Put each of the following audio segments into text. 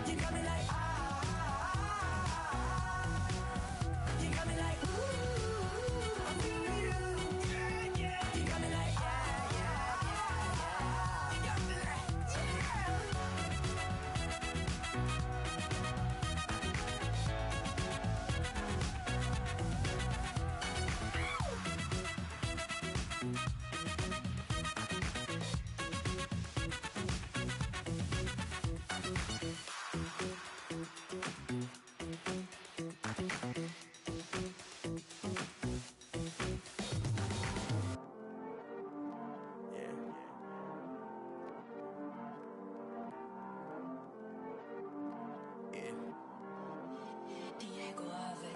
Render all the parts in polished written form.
You got me like you got me like ooh, I'm feeling you. Yeah, yeah. You got me like you got me like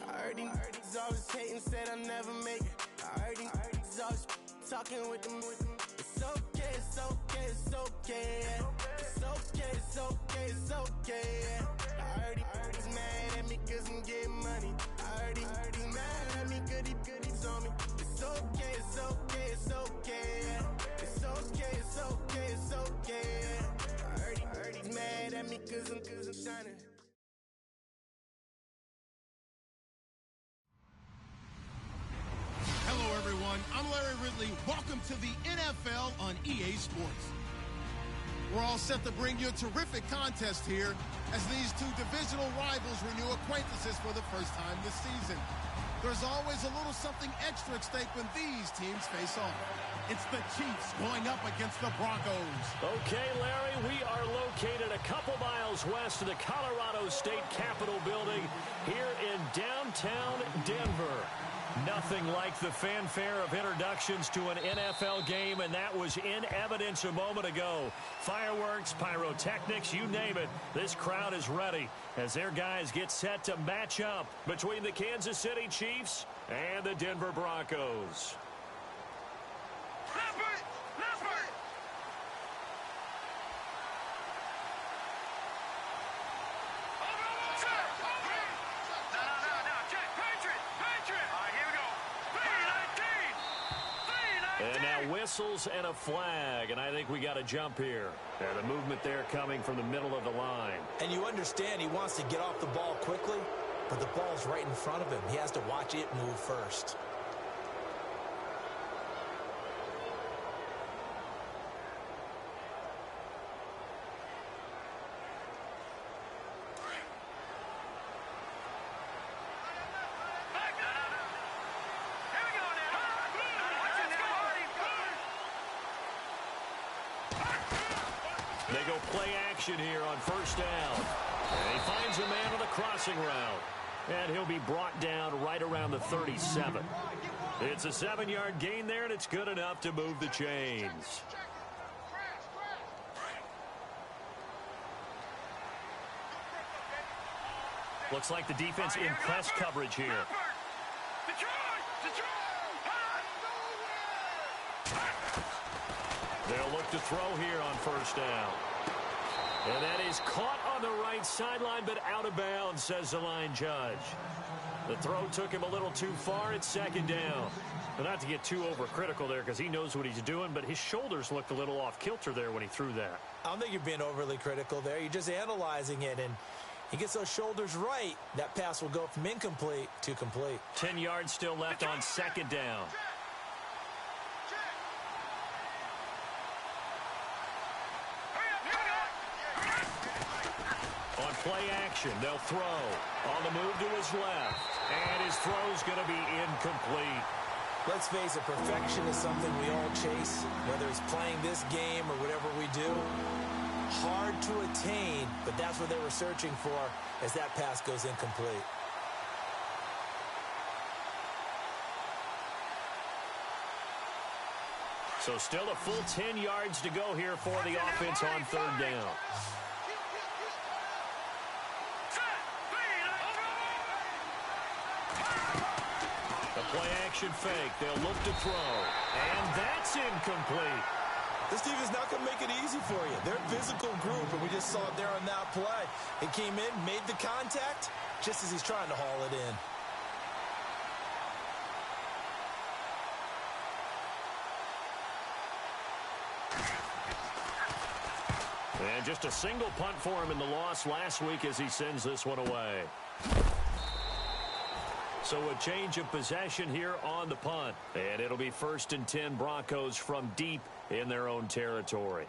I heard he's always hating, said I'll never make it. I heard he's always talking with them. It's okay, it's okay, it's okay, yeah. It's okay, it's okay, it's okay, yeah. I heard he's mad at me cause I'm getting money. I heard he's mad at me cause he's on me. It's okay, it's okay, it's okay, yeah. It's okay, it's okay, it's okay, yeah. I heard he's mad at me cause I'm shining. Hello, everyone. I'm Larry Ridley. Welcome to the NFL on EA Sports. We're all set to bring you a terrific contest here as these two divisional rivals renew acquaintances for the first time this season. There's always a little something extra at stake when these teams face off. It's the Chiefs going up against the Broncos. Okay, Larry, we are located a couple miles west of the Colorado State Capitol building here in downtown Denver. Nothing like the fanfare of introductions to an NFL game, and that was in evidence a moment ago. Fireworks, pyrotechnics, you name it. This crowd is ready as their guys get set to match up between the Kansas City Chiefs and the Denver Broncos. And now whistles and a flag, and I think we got a jump here. And the movement there coming from the middle of the line. And you understand he wants to get off the ball quickly, but the ball's right in front of him. He has to watch it move first. They go play action here on first down. And he finds a man on the crossing route. And he'll be brought down right around the 37. It's a 7-yard gain there, and it's good enough to move the chains. Looks like the defense in press coverage here. They'll look to throw here on first down. And that is caught on the right sideline, but out of bounds, says the line judge. The throw took him a little too far. It's second down. But not to get too overcritical there because he knows what he's doing, but his shoulders looked a little off kilter there when he threw that. I don't think you're being overly critical there. You're just analyzing it, and he gets those shoulders right. That pass will go from incomplete to complete. 10 yards still left on second down. On play action, they'll throw. On the move to his left. And his throw's going to be incomplete. Let's face it, perfection is something we all chase, whether it's playing this game or whatever we do. Hard to attain, but that's what they were searching for as that pass goes incomplete. So still a full 10 yards to go here for the offense on third down. The play-action fake. They'll look to throw. And that's incomplete. This team is not going to make it easy for you. They're a physical group, and we just saw it there on that play. It came in, made the contact, just as he's trying to haul it in. And just a single punt for him in the loss last week as he sends this one away. So a change of possession here on the punt. And it'll be 1st and 10 Broncos from deep in their own territory.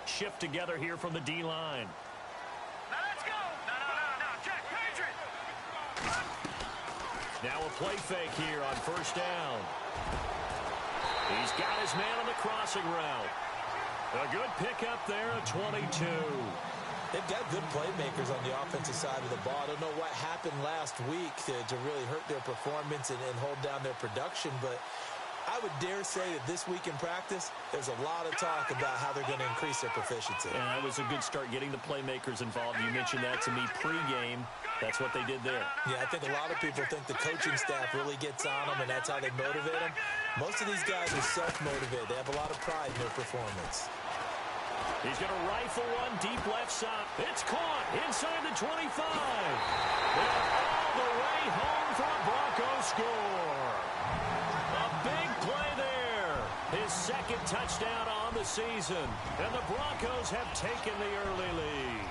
Shift together here from the D-line. Now let's go. No. Check. Patriot. Now a play fake here on 1st down. He's got his man on the crossing route. A good pickup there at 22. They've got good playmakers on the offensive side of the ball. I don't know what happened last week to really hurt their performance and hold down their production, but I would dare say that this week in practice, there's a lot of talk about how they're going to increase their proficiency. And that was a good start getting the playmakers involved. You mentioned that to me pregame. That's what they did there. Yeah, I think a lot of people think the coaching staff really gets on them, and that's how they motivate them. Most of these guys are self-motivated. They have a lot of pride in their performance. He's going to rifle one deep left side. It's caught inside the 25. And all the way home for a Broncos score. A big play there. His 2nd touchdown on the season. And the Broncos have taken the early lead.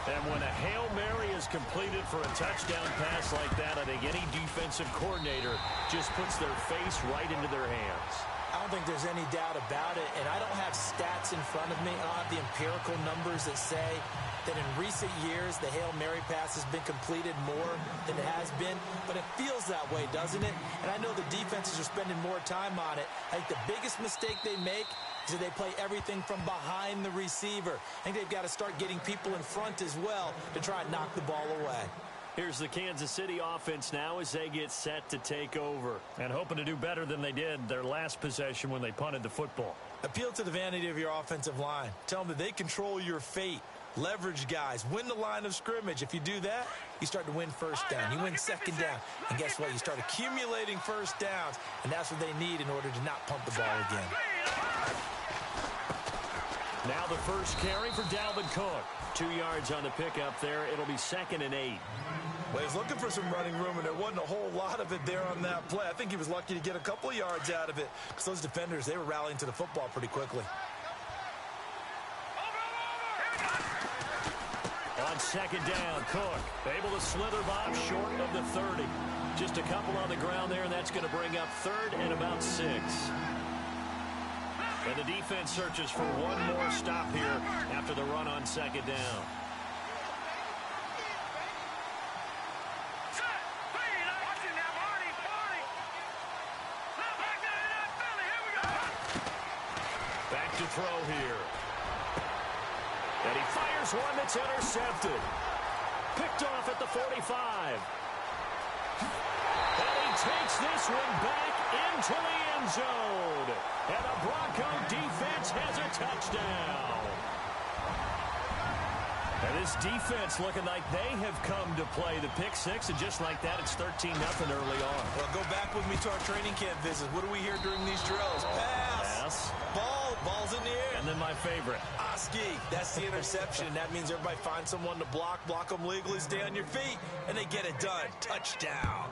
And when a Hail Mary is completed for a touchdown pass like that, I think any defensive coordinator just puts their face right into their hands. I don't think there's any doubt about it, and I don't have stats in front of me. I don't have the empirical numbers that say that in recent years the Hail Mary pass has been completed more than it has been, but it feels that way, doesn't it? And I know the defenses are spending more time on it. I think the biggest mistake they make is that they play everything from behind the receiver. I think they've got to start getting people in front as well to try and knock the ball away. Here's the Kansas City offense now as they get set to take over. And hoping to do better than they did their last possession when they punted the football. Appeal to the vanity of your offensive line. Tell them that they control your fate. Leverage guys. Win the line of scrimmage. If you do that, you start to win 1st down. You win 2nd down. And guess what? You start accumulating 1st downs. And that's what they need in order to not pump the ball again. Now the first carry for Dalvin Cook. 2 yards on the pickup there. It'll be 2nd and 8. Well, he's looking for some running room, and there wasn't a whole lot of it there on that play. I think he was lucky to get a couple of yards out of it because those defenders, they were rallying to the football pretty quickly. On 2nd down, Cook able to slither Bob short of the 30. Just a couple on the ground there, and that's going to bring up 3rd and about 6. And the defense searches for one more stop here after the run on 2nd down. Back to throw here. And he fires one that's intercepted. Picked off at the 45. And he takes this one back into the end zone. And the Bronco defense has a touchdown. And this defense looking like they have come to play the pick 6, and just like that, it's 13-0 early on. Well, go back with me to our training camp visit. What do we hear during these drills? Pass. Ball's in the air. And then my favorite. Oski. That's the interception. That means everybody finds someone to block them legally, stay on your feet, and they get it done. Touchdown.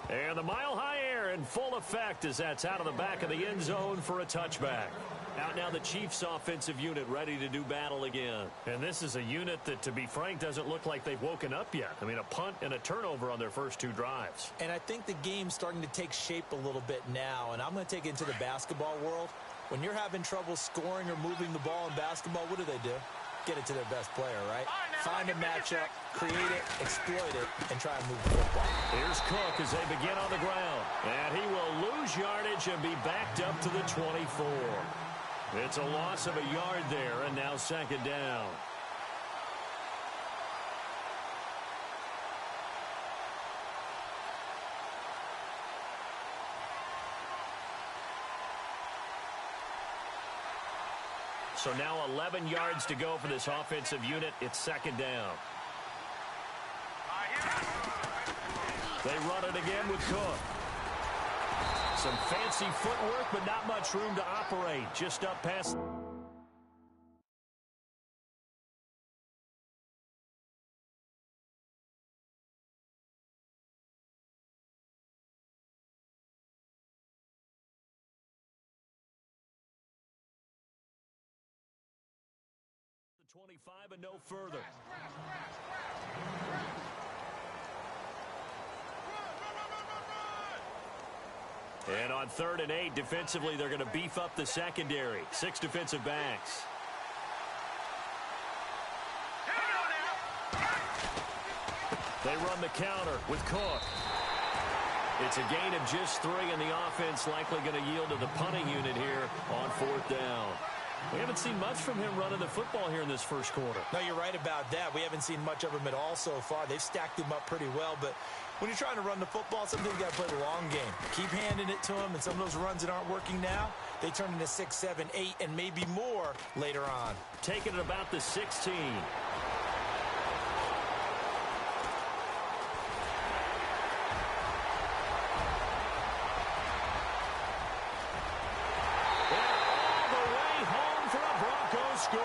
And the mile-high air in full effect as that's out of the back of the end zone for a touchback. Out now the Chiefs offensive unit ready to do battle again. And this is a unit that, to be frank, doesn't look like they've woken up yet. I mean, a punt and a turnover on their first 2 drives. And I think the game's starting to take shape a little bit now, and I'm going to take it into the basketball world. When you're having trouble scoring or moving the ball in basketball, what do? Get it to their best player, right? Find a matchup, create it, exploit it, and try and move the football. Here's Cook as they begin on the ground. And he will lose yardage and be backed up to the 24. It's a loss of a yard there, and now 2nd down. So now 11 yards to go for this offensive unit. It's 2nd down. They run it again with Cook. Some fancy footwork, but not much room to operate. Just up past... the 25 and no further. And on 3rd and 8, defensively, they're going to beef up the secondary. 6 defensive backs. They run the counter with Cook. It's a gain of just 3, and the offense likely going to yield to the punting unit here on 4th down. We haven't seen much from him running the football here in this first quarter. No, you're right about that. We haven't seen much of him at all so far. They've stacked him up pretty well, but when you're trying to run the football, sometimes you got to play the long game. Keep handing it to him, and some of those runs that aren't working now, they turn into 6, 7, 8, and maybe more later on. Taking it about the 16. Score.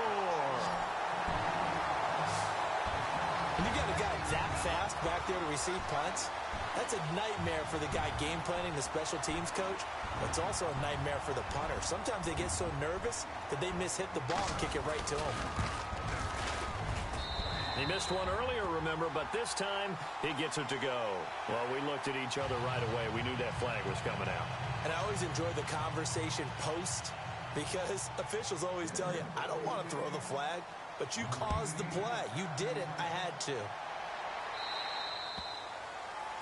When you got a guy that fast back there to receive punts, that's a nightmare for the guy game planning, the special teams coach. But it's also a nightmare for the punter. Sometimes they get so nervous that they mishit the ball and kick it right to him. He missed one earlier, remember, but this time he gets it to go. Well, we looked at each other right away. We knew that flag was coming out. And I always enjoy the conversation post, because officials always tell you, I don't want to throw the flag, but you caused the play. You did it. I had to.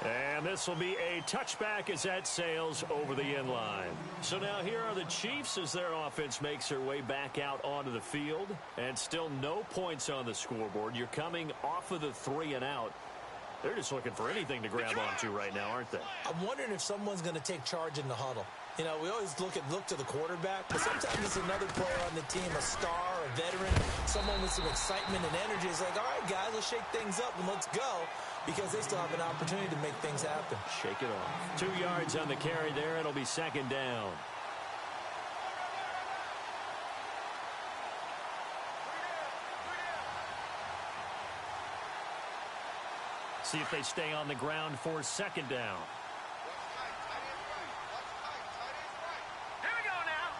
And this will be a touchback as that sails over the end line. So now here are the Chiefs as their offense makes their way back out onto the field. And still no points on the scoreboard. You're coming off of the 3 and out. They're just looking for anything to grab onto right now, aren't they? I'm wondering if someone's going to take charge in the huddle. You know, we always look to the quarterback, but sometimes it's another player on the team, a star, a veteran, someone with some excitement and energy. It's like, all right, guys, let's shake things up and let's go, because they still have an opportunity to make things happen. Shake it off. 2 yards on the carry there. It'll be 2nd down. See if they stay on the ground for 2nd down. Here we go now.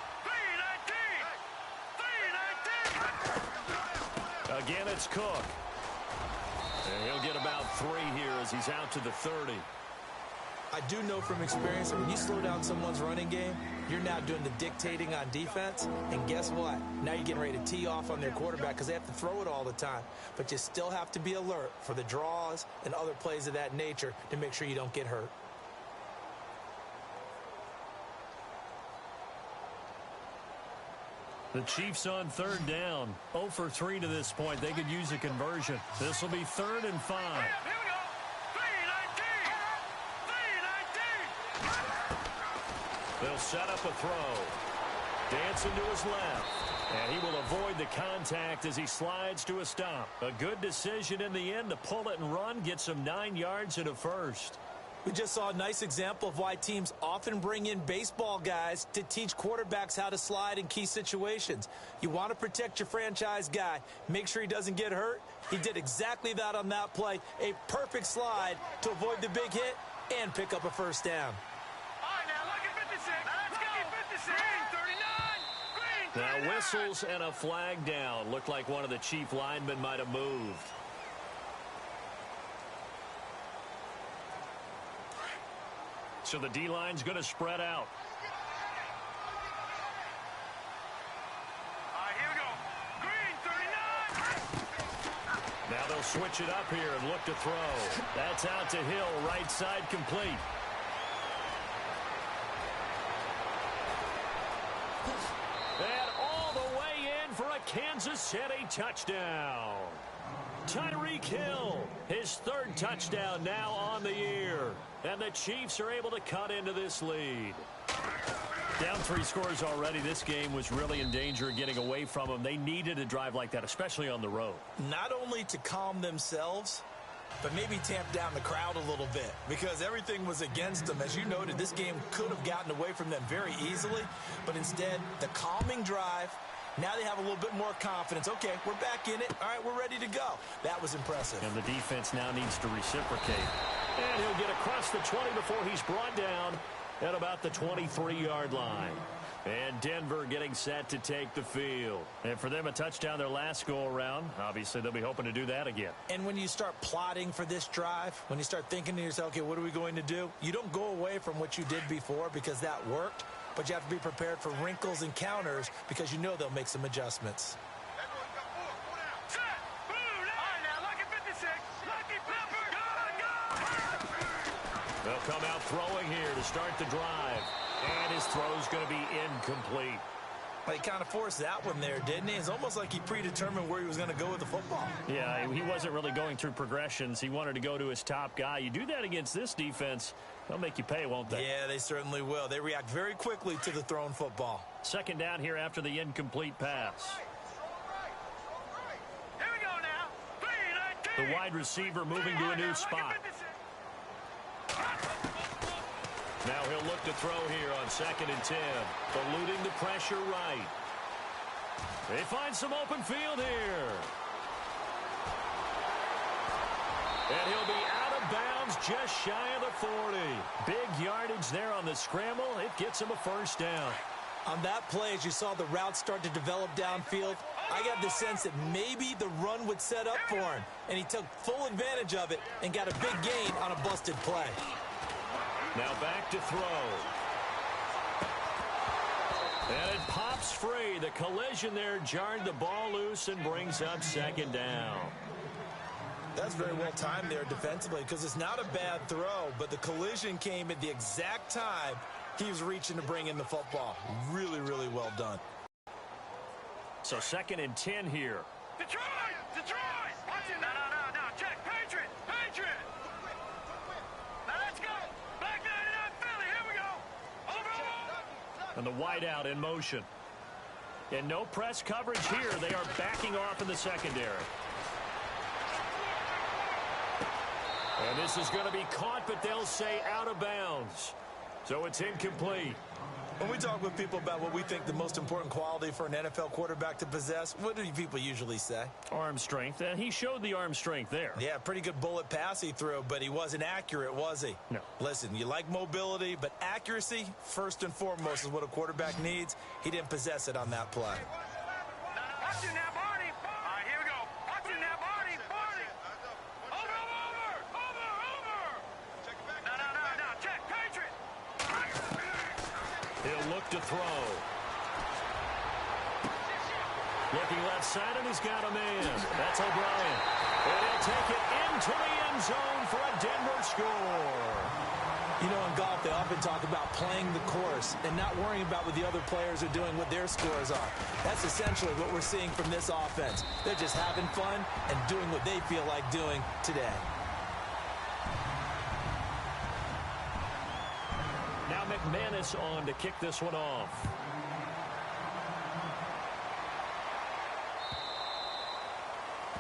3-19. Again, it's Cook. And he'll get about 3 here as he's out to the 30. I do know from experience that when you slow down someone's running game, you're now doing the dictating on defense. And guess what? Now you're getting ready to tee off on their quarterback because they have to throw it all the time. But you still have to be alert for the draws and other plays of that nature to make sure you don't get hurt. The Chiefs on 3rd down. 0 for 3 to this point. They could use a conversion. This will be 3rd and 5. Here we go. 3-19. They'll set up a throw. Dancing to his left. And he will avoid the contact as he slides to a stop. A good decision in the end to pull it and run. Get some 9 yards and a first. We just saw a nice example of why teams often bring in baseball guys to teach quarterbacks how to slide in key situations. You want to protect your franchise guy. Make sure he doesn't get hurt. He did exactly that on that play. A perfect slide to avoid the big hit and pick up a first down. All right, now look at 56. Let's go. 56. Green 39. Green 39. Now whistles and a flag down. Looked like one of the Chief linemen might have moved. So the D-line's going to spread out. All right, here we go. Green 39. Now they'll switch it up here and look to throw. That's out to Hill, right side complete. And all the way in for a Kansas City touchdown. Tyreek Hill, his 3rd touchdown now on the year. And the Chiefs are able to cut into this lead. Down 3 scores already. This game was really in danger of getting away from them. They needed a drive like that, especially on the road. Not only to calm themselves, but maybe tamp down the crowd a little bit because everything was against them. As you noted, this game could have gotten away from them very easily, but instead, the calming drive. Now they have a little bit more confidence. Okay, we're back in it. All right, we're ready to go. That was impressive. And the defense now needs to reciprocate. And he'll get across the 20 before he's brought down at about the 23-yard line. And Denver getting set to take the field. And for them, a touchdown their last go-around. Obviously, they'll be hoping to do that again. And when you start plotting for this drive, when you start thinking to yourself, okay, what are we going to do? You don't go away from what you did before because that worked. But you have to be prepared for wrinkles and counters because you know they'll make some adjustments. They'll come out throwing here to start the drive. And his throw's going to be incomplete. Well, he kind of forced that one there, didn't he? It's almost like he predetermined where he was going to go with the football. Yeah, he wasn't really going through progressions. He wanted to go to his top guy. You do that against this defense, they'll make you pay, won't they? Yeah, they certainly will. They react very quickly to the thrown football. Second down here after the incomplete pass. Here we go now. The wide receiver moving to a new spot. Now he'll look to throw here on 2nd and 10. Eluding the pressure right. They find some open field here. And he'll be out of bounds just shy of the 40. Big yardage there on the scramble. It gets him a first down. On that play, as you saw the route start to develop downfield, I got the sense that maybe the run would set up for him. And he took full advantage of it and got a big gain on a busted play. Now back to throw. And it pops free. The collision there jarred the ball loose and brings up 2nd down. That's very well timed there defensively because it's not a bad throw, but the collision came at the exact time he was reaching to bring in the football. Really, really well done. So 2nd and 10 here. Detroit! Detroit! Watch it! No. Check. Patriot! Now let's go! Black 99 Philly, here we go! Over! And the wideout in motion. And no press coverage here. They are backing off in the secondary. And this is going to be caught, but they'll say out of bounds. So it's incomplete. When we talk with people about what we think the most important quality for an NFL quarterback to possess, what do people usually say? Arm strength, and he showed the arm strength there. Yeah, pretty good bullet pass he threw, but he wasn't accurate, was he? No. Listen, you like mobility, but accuracy, first and foremost, is what a quarterback needs. He didn't possess it on that play. Watch it now, Barney! All right, here we go. Watch it now, Barney! Over! Check it back. No. Check, Patriot! He'll look to throw. Looking left side, and he's got a man. That's O'Brien. And he'll take it into the end zone for a Denver score. You know, in golf, they often talk about playing the course and not worrying about what the other players are doing, what their scores are. That's essentially what we're seeing from this offense. They're just having fun and doing what they feel like doing today. Now McManus on to kick this one off.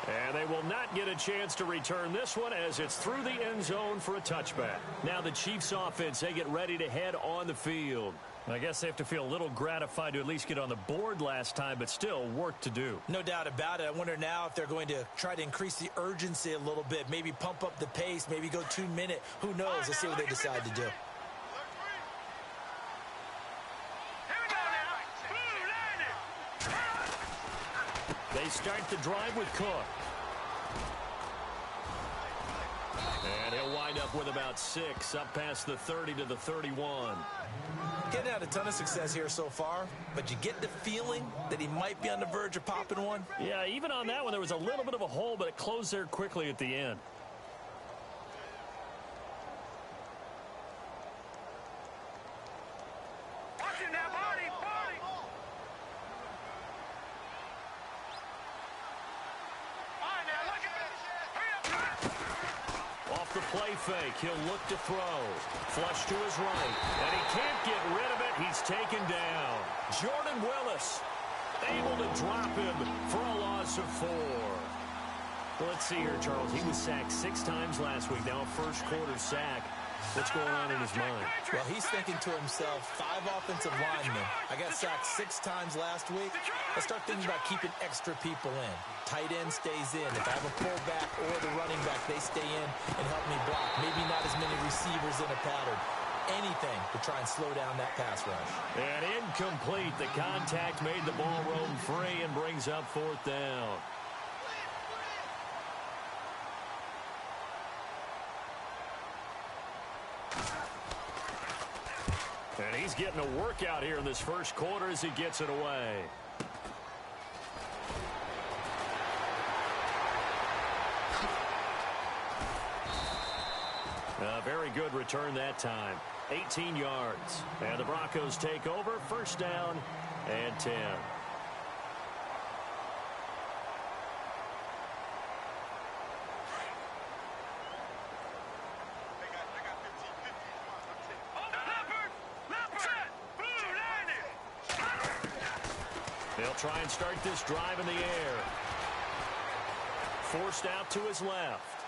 And they will not get a chance to return this one as it's through the end zone for a touchback. Now the Chiefs offense, they get ready to head on the field. I guess they have to feel a little gratified to at least get on the board last time, but still work to do. No doubt about it. I wonder now if they're going to try to increase the urgency a little bit, maybe pump up the pace, maybe go 2-minute. Who knows? Let's see what they decide to do. They start the drive with Cook. And he'll wind up with about 6, up past the 30 to the 31. Getting out a ton of success here so far, but you get the feeling that he might be on the verge of popping one. Yeah, even on that one, there was a little bit of a hole, but it closed there quickly at the end. The play fake. He'll look to throw. Flush to his right. And he can't get rid of it. He's taken down. Jordan Willis able to drop him for a loss of 4. Well, let's see here, Charles. He was sacked 6 times last week. Now a first-quarter sack. What's going on in his mind? Well, he's thinking to himself, 5 offensive linemen. I got sacked 6 times last week. Let's start thinking about keeping extra people in. Tight end stays in. If I have a fullback or the running back, they stay in and help me block. Maybe not as many receivers in a pattern. Anything to try and slow down that pass rush. And incomplete. The contact made the ball roam free and brings up 4th down. And he's getting a workout here in this first quarter as he gets it away. A very good return that time. 18 yards. And the Broncos take over. 1st down and 10. They'll try and start this drive in the air. Forced out to his left.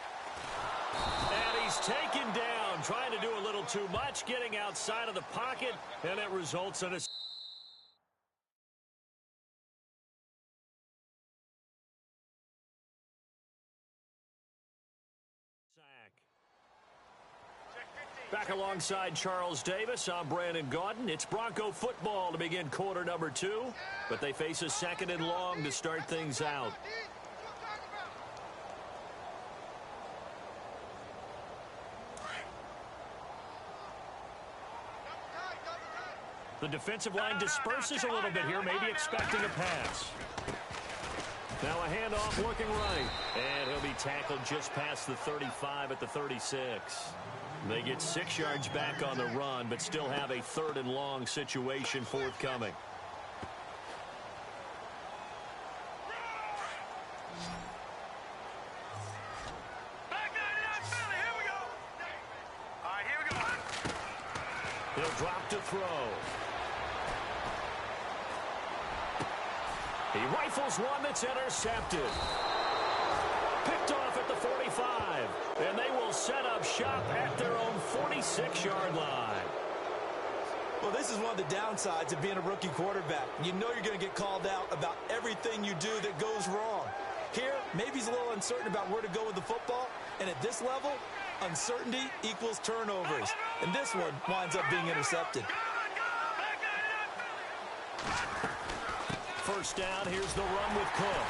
And he's taken down, trying to do a little too much, getting outside of the pocket, and it results in a sack. Back alongside Charles Davis, I'm Brandon Gaudin. It's Bronco football to begin quarter number 2, but they face a 2nd and long to start things out. The defensive line disperses a little bit here, maybe expecting a pass. Now a handoff looking right, and he'll be tackled just past the 35 at the 36. They get 6 yards back on the run, but still have a 3rd and long situation forthcoming. He'll drop to throw. He rifles one that's intercepted. Picked off at the 45, and they will set up shop at their own 46-yard line. Well, this is one of the downsides of being a rookie quarterback. You know you're going to get called out about everything you do that goes wrong. Here, maybe he's a little uncertain about where to go with the football, and at this level, uncertainty equals turnovers. And this one winds up being intercepted. 1st down, here's the run with Cook.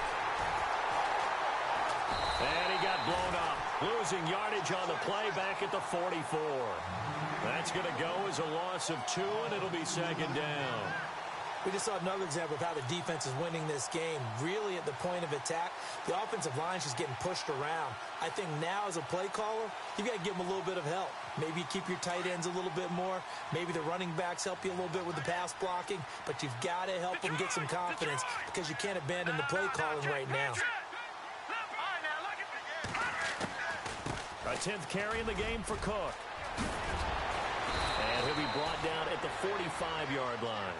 And he got blown up, losing yardage on the play back at the 44. That's going to go as a loss of 2, and it'll be 2nd down. We just saw another example of how the defense is winning this game. Really at the point of attack, the offensive line's just getting pushed around. I think now as a play caller, you've got to give them a little bit of help. Maybe keep your tight ends a little bit more. Maybe the running backs help you a little bit with the pass blocking. But you've got to help them get some confidence because you can't abandon the play calling right now. A 10th carry in the game for Cook. And he'll be brought down at the 45-yard line.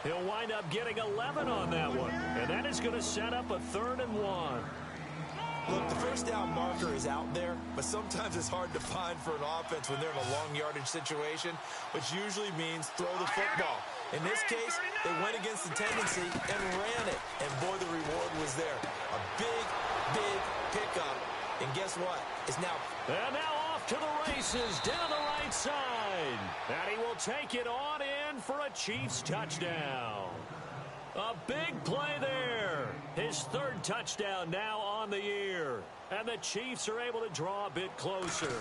He'll wind up getting 11 on that one. And that is going to set up a 3rd and 1. Look, the 1st down marker is out there, but sometimes it's hard to find for an offense when they're in a long yardage situation, which usually means throw the football. In this case, they went against the tendency and ran it. And boy, the reward was there. A big, big pickup. And guess what? It's now... And now off to the races down the right side. And he will take it on in for a Chiefs touchdown. A big play there. His 3rd touchdown now on the year. And the Chiefs are able to draw a bit closer.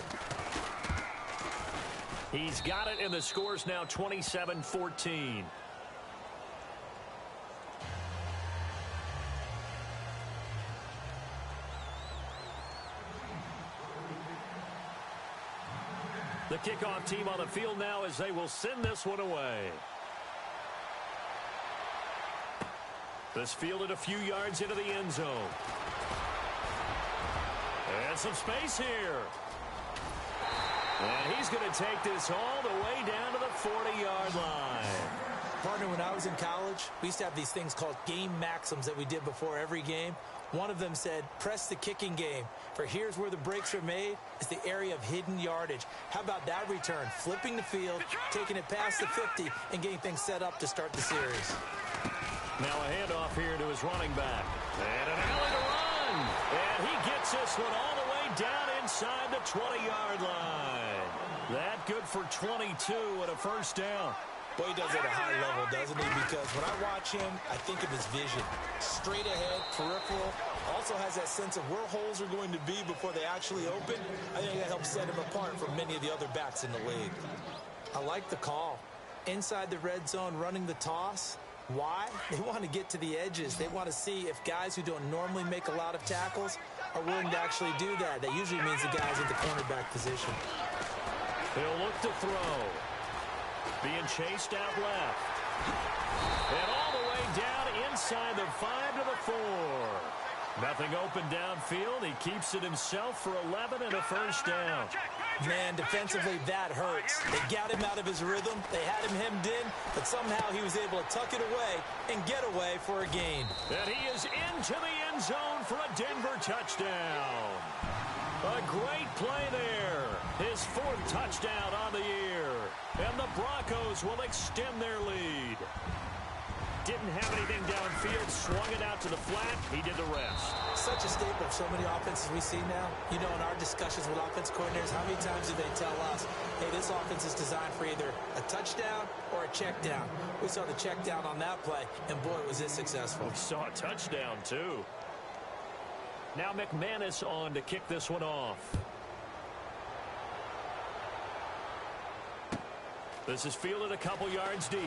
He's got it, and the score's now 27-14. The kickoff team on the field now as they will send this one away. This fielded a few yards into the end zone. And some space here. And he's going to take this all the way down to the 40-yard line. Partner, when I was in college, we used to have these things called game maxims that we did before every game. One of them said, press the kicking game. For here's where the breaks are made, is the area of hidden yardage. How about that return? Flipping the field, taking it past the 50, and getting things set up to start the series. Now a handoff here to his running back. And an alley to run. And he gets this one all the way down inside the 20-yard line. That good for 22 and a first down. Boy, he does it at a high level, doesn't he? Because when I watch him, I think of his vision. Straight ahead, peripheral. Also has that sense of where holes are going to be before they actually open. I think that helps set him apart from many of the other backs in the league. I like the call. Inside the red zone, running the toss. Why? They want to get to the edges. They want to see if guys who don't normally make a lot of tackles are willing to actually do that. That usually means the guys in the cornerback position. He'll look to throw. Being chased out left. And all the way down inside the 5 to the 4. Nothing open downfield. He keeps it himself for 11 and a first down. Man, defensively, that hurts. They got him out of his rhythm. They had him hemmed in, but somehow he was able to tuck it away and get away for a gain. And he is into the end zone for a Denver touchdown. A great play there. His 4th touchdown on the year. And the Broncos will extend their lead. Didn't have anything downfield, swung it out to the flat. He did the rest. Such a staple of so many offenses we see now. You know, in our discussions with offense coordinators, how many times do they tell us, hey, this offense is designed for either a touchdown or a check down. We saw the check down on that play, and boy, was it successful. We saw a touchdown, too. Now McManus on to kick this one off. This is fielded a couple yards deep.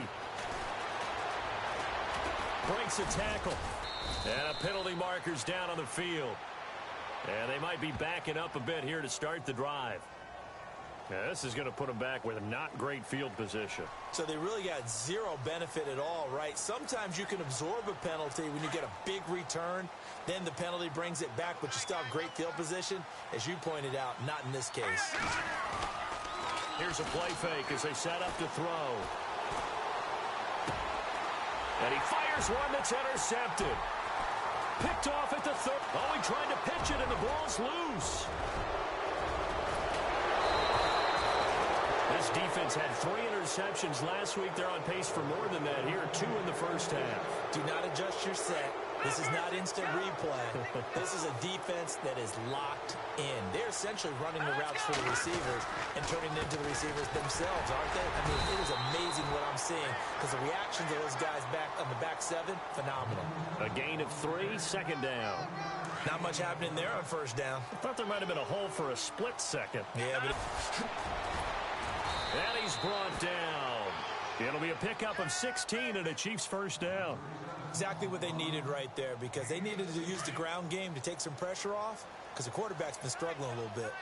Breaks a tackle. And a penalty marker's down on the field. And they might be backing up a bit here to start the drive. Yeah, this is going to put them back with a not great field position. So they really got zero benefit at all, right? Sometimes you can absorb a penalty when you get a big return. Then the penalty brings it back, but you still have great field position. As you pointed out, not in this case. Here's a play fake as they set up to throw. And he fires one that's intercepted. Picked off at the 3rd. Oh, he tried to pitch it, and the ball's loose. This defense had 3 interceptions last week. They're on pace for more than that here. 2 in the first half. Do not adjust your set. This is not instant replay. This is a defense that is locked in. They're essentially running the routes for the receivers and turning it into the receivers themselves, aren't they? I mean, it is amazing what I'm seeing because the reactions of those guys back on the back 7, phenomenal. A gain of 3, second down. Not much happening there on first down. I thought there might have been a hole for a split second. Yeah, but... And he's brought down. It'll be a pickup of 16 and a Chiefs first down. Exactly what they needed right there because they needed to use the ground game to take some pressure off because the quarterback's been struggling a little bit.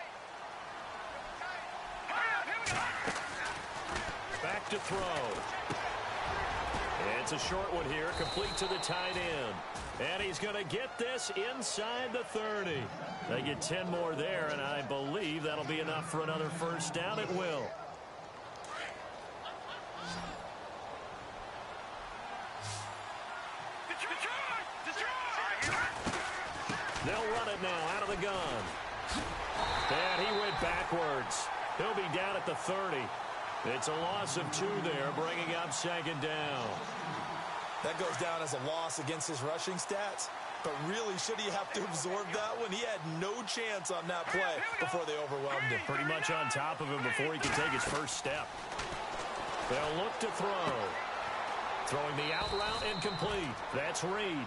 Back to throw. It's a short one here, complete to the tight end. And he's going to get this inside the 30. They get 10 more there, and I believe that'll be enough for another first down. It will. They'll run it now out of the gun. And he went backwards. He'll be down at the 30. It's a loss of 2 there, bringing up second down. That goes down as a loss against his rushing stats. But really, should he have to absorb that one? He had no chance on that play before they overwhelmed him. Pretty much on top of him before he could take his first step. They'll look to throw. Throwing the out route incomplete. That's Reed.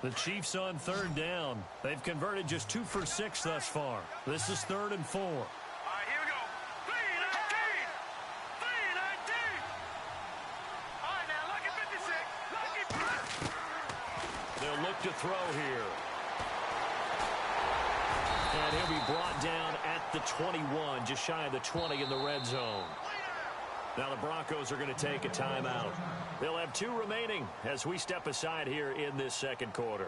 The Chiefs on third down. They've converted just 2 for 6 thus far. This is 3rd and 4. All right, here we go. 3-19. 3-19. All right, now, look at 56. Look at... They'll look to throw here. And he'll be brought down at the 21, just shy of the 20 in the red zone. Now the Broncos are going to take a timeout. They'll have 2 remaining as we step aside here in this second quarter.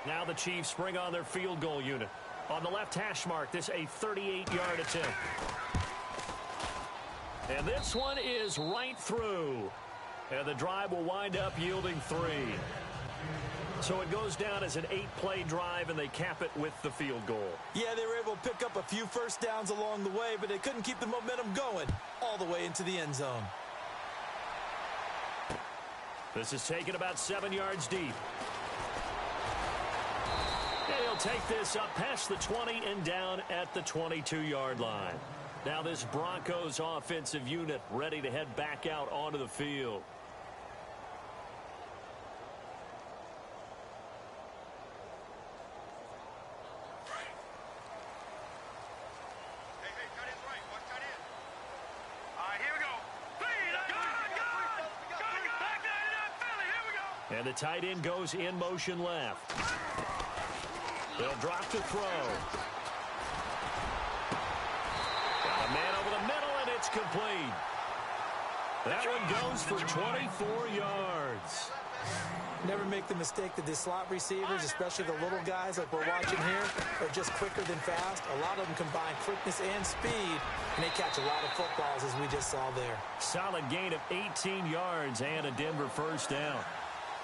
Now the Chiefs bring on their field goal unit. On the left hash mark, this a 38-yard attempt. And this one is right through. And the drive will wind up yielding 3. So it goes down as an 8-play drive, and they cap it with the field goal. Yeah, they were able to pick up a few first downs along the way, but they couldn't keep the momentum going all the way into the end zone. This is taken about 7 yards deep. He'll take this up past the 20 and down at the 22-yard line. Now this Broncos offensive unit ready to head back out onto the field. And the tight end goes in motion left. They'll drop to throw. Got a man over the middle, and it's complete. That one goes for 24 yards. Never make the mistake that the slot receivers, especially the little guys like we're watching here, are just quicker than fast. A lot of them combine quickness and speed, and they catch a lot of footballs, as we just saw there. Solid gain of 18 yards and a Denver first down.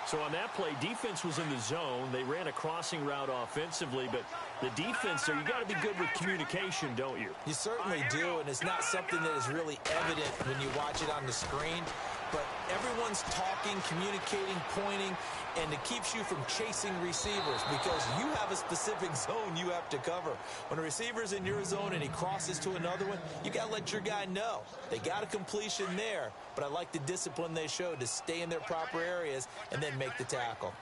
So on that play, defense was in the zone. They ran a crossing route offensively, but the defense there, you got to be good with communication, don't you? You certainly do, and it's not something that is really evident when you watch it on the screen. But everyone's talking, communicating, pointing, and it keeps you from chasing receivers because you have a specific zone you have to cover. When a receiver's in your zone and he crosses to another one, you got to let your guy know. They got a completion there, but I like the discipline they showed to stay in their proper areas and then make the tackle.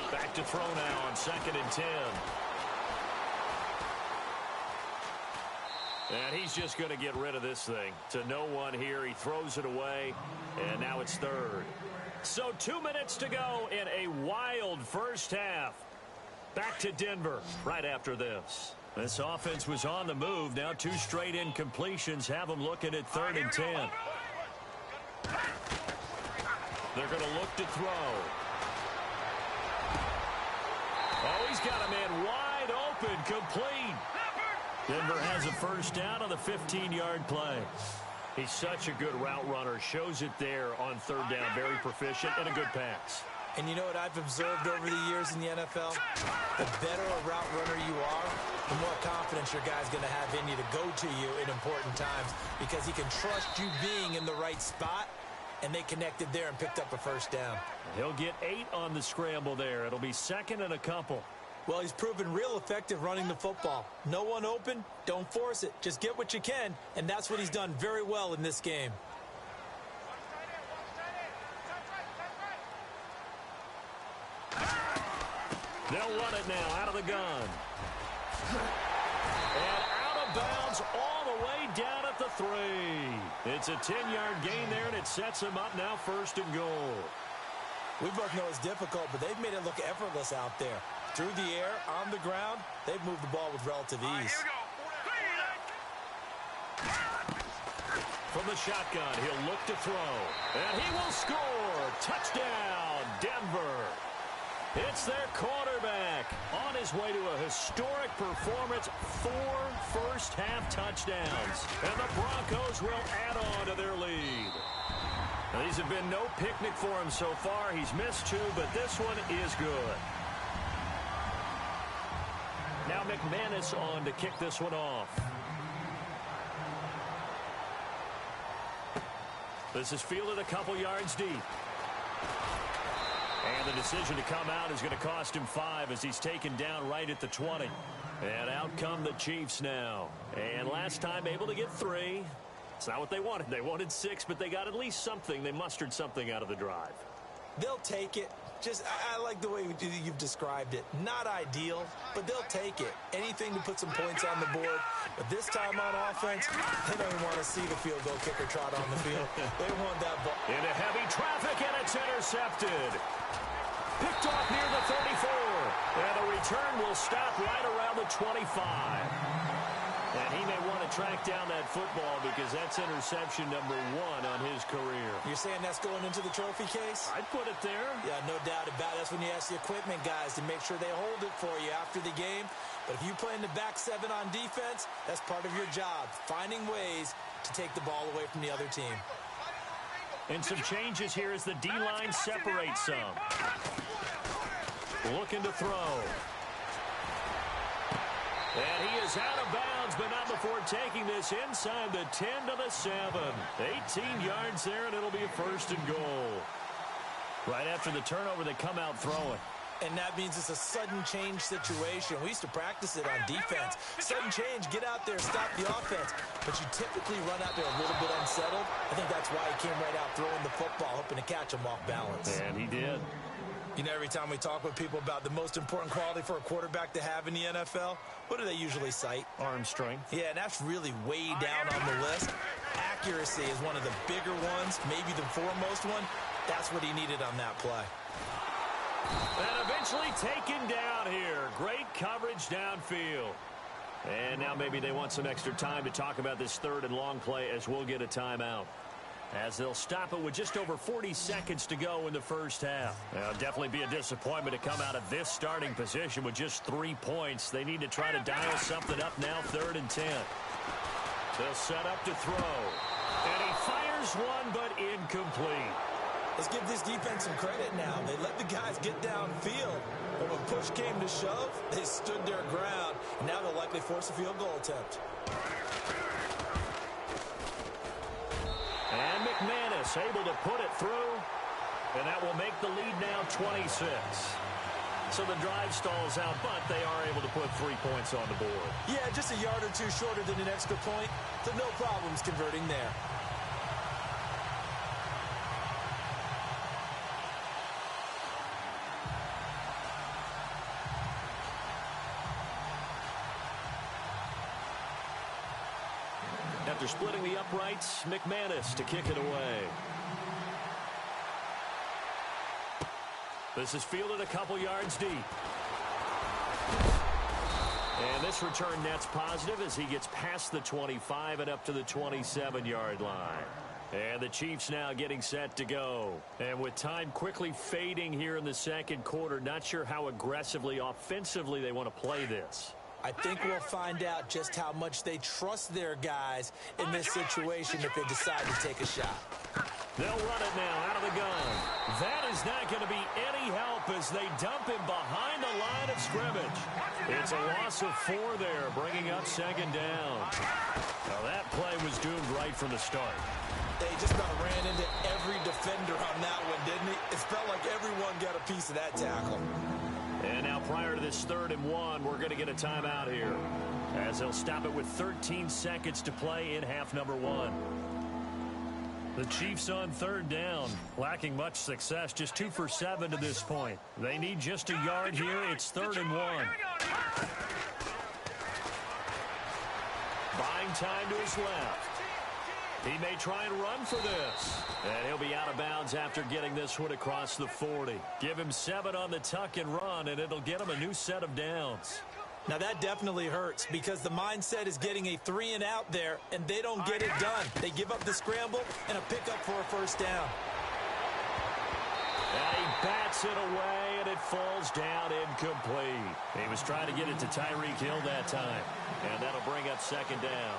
Back to throw now on 2nd and 10. And he's just going to get rid of this thing. To no one here. He throws it away, and now it's 3rd. So 2 minutes to go in a wild first half. Back to Denver right after this. This offense was on the move. Now 2 straight incompletions have them looking at 3rd and 10. They're going to look to throw. Oh, he's got a man wide open, complete. Denver has a first down on the 15-yard play. He's such a good route runner. Shows it there on 3rd down. Very proficient and a good pass. And you know what I've observed over the years in the NFL? The better a route runner you are, the more confidence your guy's going to have in you to go to you in important times because he can trust you being in the right spot, and they connected there and picked up a first down. He'll get 8 on the scramble there. It'll be 2nd and a couple. Well, he's proven real effective running the football. No one open, don't force it. Just get what you can, and that's what he's done very well in this game. They'll run it now out of the gun. And out of bounds all the way down at the 3. It's a 10-yard gain there, and it sets him up now 1st and goal. We both know it's difficult, but they've made it look effortless out there. Through the air, on the ground, they've moved the ball with relative ease. From the shotgun, he'll look to throw. And he will score. Touchdown, Denver. It's their quarterback on his way to a historic performance. 4 first-half touchdowns. And the Broncos will add on to their lead. Now, these have been no picnic for him so far. He's missed 2, but this one is good. Now McManus on to kick this one off. This is fielded a couple yards deep. And the decision to come out is going to cost him 5 as he's taken down right at the 20. And out come the Chiefs now. And last time able to get 3. It's not what they wanted. They wanted 6, but they got at least something. They mustered something out of the drive. They'll take it. I like the way you've described it. Not ideal, but they'll take it. Anything to put some points on the board. But this time on offense, they don't want to see the field goal kicker trot on the field. They want that ball. Into heavy traffic, and it's intercepted. Picked off near the 34. And the return will stop right around the 25. And he may want to track down that football because that's interception number 1 on his career. You're saying that's going into the trophy case? I'd put it there. Yeah, no doubt about it. That's when you ask the equipment guys to make sure they hold it for you after the game. But if you play in the back 7 on defense, that's part of your job, finding ways to take the ball away from the other team. And some changes here as the D-line separates some. Looking to throw. And he is out of bounds, but not before taking this inside the 10 to the 7. 18 yards there, and it'll be a 1st and goal. Right after the turnover, they come out throwing. And that means it's a sudden change situation. We used to practice it on defense. Sudden change, get out there, stop the offense. But you typically run out there a little bit unsettled. I think that's why he came right out throwing the football, hoping to catch him off balance. And he did. You know, every time we talk with people about the most important quality for a quarterback to have in the NFL, what do they usually cite? Arm strength. Yeah, and that's really way down on the list. Accuracy is one of the bigger ones, maybe the foremost one. That's what he needed on that play. And eventually taken down here. Great coverage downfield. And now maybe they want some extra time to talk about this 3rd and long play as we'll get a timeout. As they'll stop it with just over 40 seconds to go in the first half. Now, definitely be a disappointment to come out of this starting position with just 3 points. They need to try to dial something up now, 3rd and 10. They'll set up to throw. And he fires one, but incomplete. Let's give this defense some credit now. They let the guys get downfield. But when push came to shove, they stood their ground. And now they'll likely force a field goal attempt. And McManus able to put it through. And that will make the lead now 26. So the drive stalls out, but they are able to put 3 points on the board. Yeah, just a yard or two shorter than an extra point. So no problems converting there. After splitting the uprights, McManus to kick it away. This is fielded a couple yards deep. And this return net's positive as he gets past the 25 and up to the 27-yard line. And the Chiefs now getting set to go. And with time quickly fading here in the second quarter, not sure how aggressively, offensively they want to play this. I think we'll find out just how much they trust their guys in this situation if they decide to take a shot. They'll run it now out of the gun. That is not going to be any help as they dump him behind the line of scrimmage. It's a loss of 4 there, bringing up 2nd down. Now that play was doomed right from the start. They just about ran into every defender on that one, didn't he? It felt like everyone got a piece of that tackle. And now prior to this 3rd and 1, we're going to get a timeout here as they'll stop it with 13 seconds to play in half number 1. The Chiefs on 3rd down, lacking much success, just 2 for 7 to this point. They need just a yard here. It's 3rd and 1. Buying time to his left. He may try and run for this. And he'll be out of bounds after getting this one across the 40. Give him 7 on the tuck and run, and it'll get him a new set of downs. Now that definitely hurts because the mindset is getting a 3 and out there, and they don't get it done. They give up the scramble and a pickup for a 1st down. And he bats it away, and it falls down incomplete. He was trying to get it to Tyreek Hill that time, and that'll bring up 2nd down.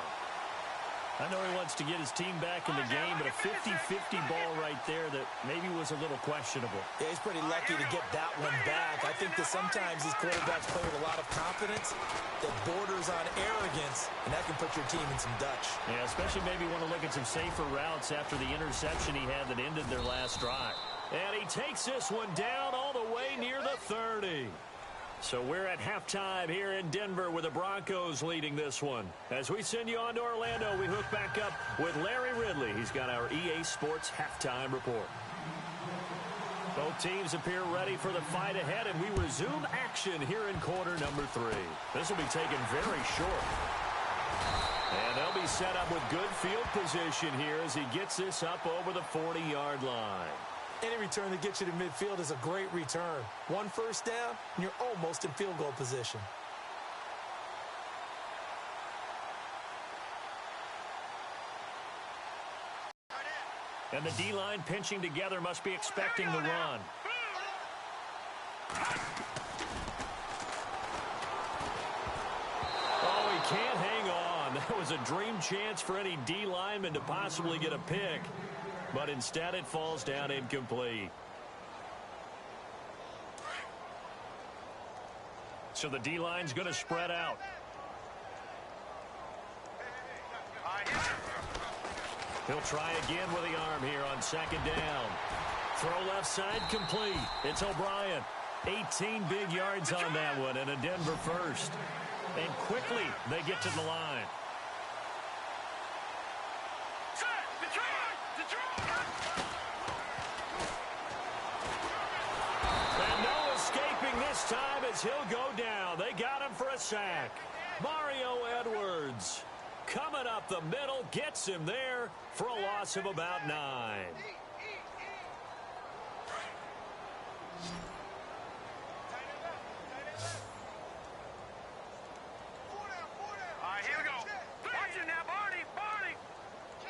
I know he wants to get his team back in the game, but a 50-50 ball right there that maybe was a little questionable. Yeah, he's pretty lucky to get that one back. I think that sometimes these quarterbacks play with a lot of confidence that borders on arrogance, and that can put your team in some Dutch. Yeah, especially maybe want to look at some safer routes after the interception he had that ended their last drive. And he takes this one down all the way near the 30. So we're at halftime here in Denver with the Broncos leading this one. As we send you on to Orlando, we hook back up with Larry Ridley. He's got our EA Sports halftime report. Both teams appear ready for the fight ahead, and we resume action here in quarter number 3. This will be taken very short. And they'll be set up with good field position here as he gets this up over the 40-yard line. Any return that gets you to midfield is a great return. One first down, and you're almost in field goal position. And the D-line pinching together must be expecting the run. Oh, he can't hang on. That was a dream chance for any D lineman to possibly get a pick. But instead it falls down incomplete. So the D-line's going to spread out. He'll try again with the arm here on second down. Throw left side complete. It's O'Brien. 18 big yards on that one and a Denver first. And quickly they get to the line. And no escaping this time as he'll go down. They got him for a sack. Mario Edwards coming up the middle, gets him there for a loss of about 9.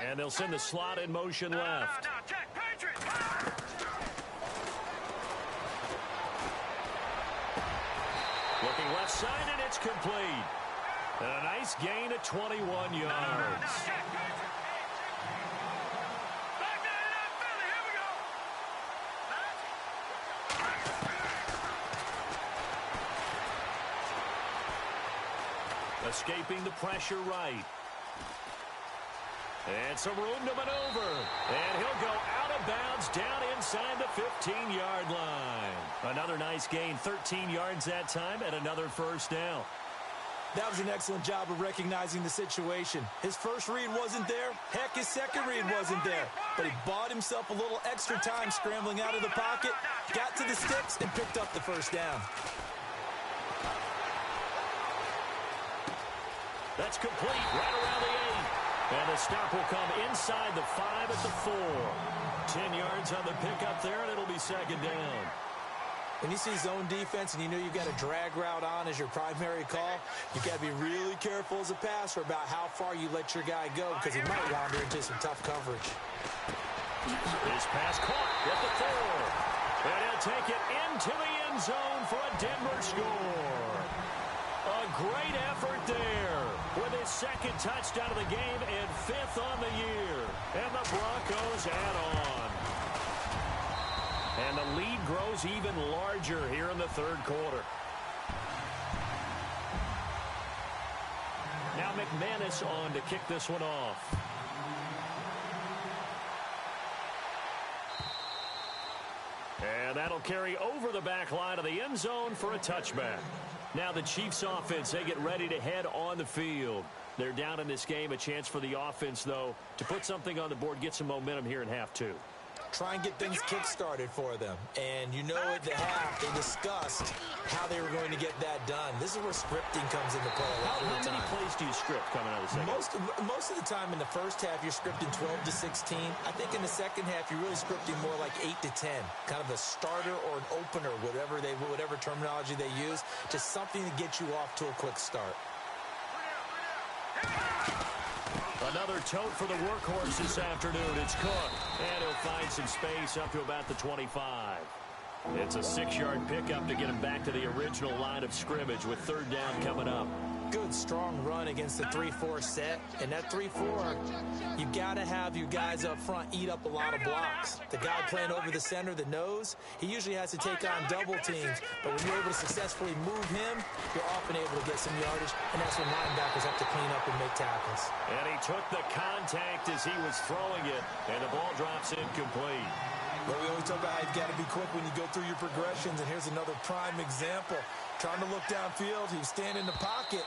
And they'll send the slot in motion left. Looking left side, and it's complete. And a nice gain of 21 yards. Escaping the pressure right. And some room to maneuver. And he'll go out of bounds down inside the 15-yard line. Another nice gain, 13 yards that time, and another first down. That was an excellent job of recognizing the situation. His first read wasn't there. Heck, his second read wasn't there. But he bought himself a little extra time scrambling out of the pocket, got to the sticks, and picked up the first down. That's complete right around the 8. And the stop will come inside the 5 at the 4. 10 yards on the pickup there, and it'll be second down. When you see zone defense and you know you've got a drag route on as your primary call, you've got to be really careful as a passer about how far you let your guy go because he might wander into some tough coverage. This pass caught at the 4. And he'll take it into the end zone for a Denver score. A great effort there with his second touchdown of the game and 5th on the year. And the Broncos add on. And the lead grows even larger here in the third quarter. Now McManus on to kick this one off. And that'll carry over the back line of the end zone for a touchback. Now the Chiefs offense, they get ready to head on the field. They're down in this game. A chance for the offense, though, to put something on the board, get some momentum here in half 2. Try and get things kick-started for them. And you know at the half, they discussed how they were going to get that done. This is where scripting comes into play a lot of the time. How many plays do you script coming out of the second? Most of the time in the first half, you're scripting 12 to 16. I think in the second half, you're really scripting more like 8 to 10. Kind of a starter or an opener, whatever terminology they use. Just something to get you off to a quick start. Another tote for the workhorse this afternoon. It's Cook. And he'll find some space up to about the 25. It's a 6-yard pickup to get him back to the original line of scrimmage with third down coming up. Good, strong run against the 3-4 set. And that 3-4, you got to have your guys up front eat up a lot of blocks. The guy playing over the center, the nose, he usually has to take on double teams. But when you're able to successfully move him, you're often able to get some yardage. And that's when linebackers have to clean up and make tackles. And he took the contact as he was throwing it. And the ball drops incomplete. Well, we always talk about how you've got to be quick when you go through your progressions, and here's another prime example. Trying to look downfield, he was standing in the pocket,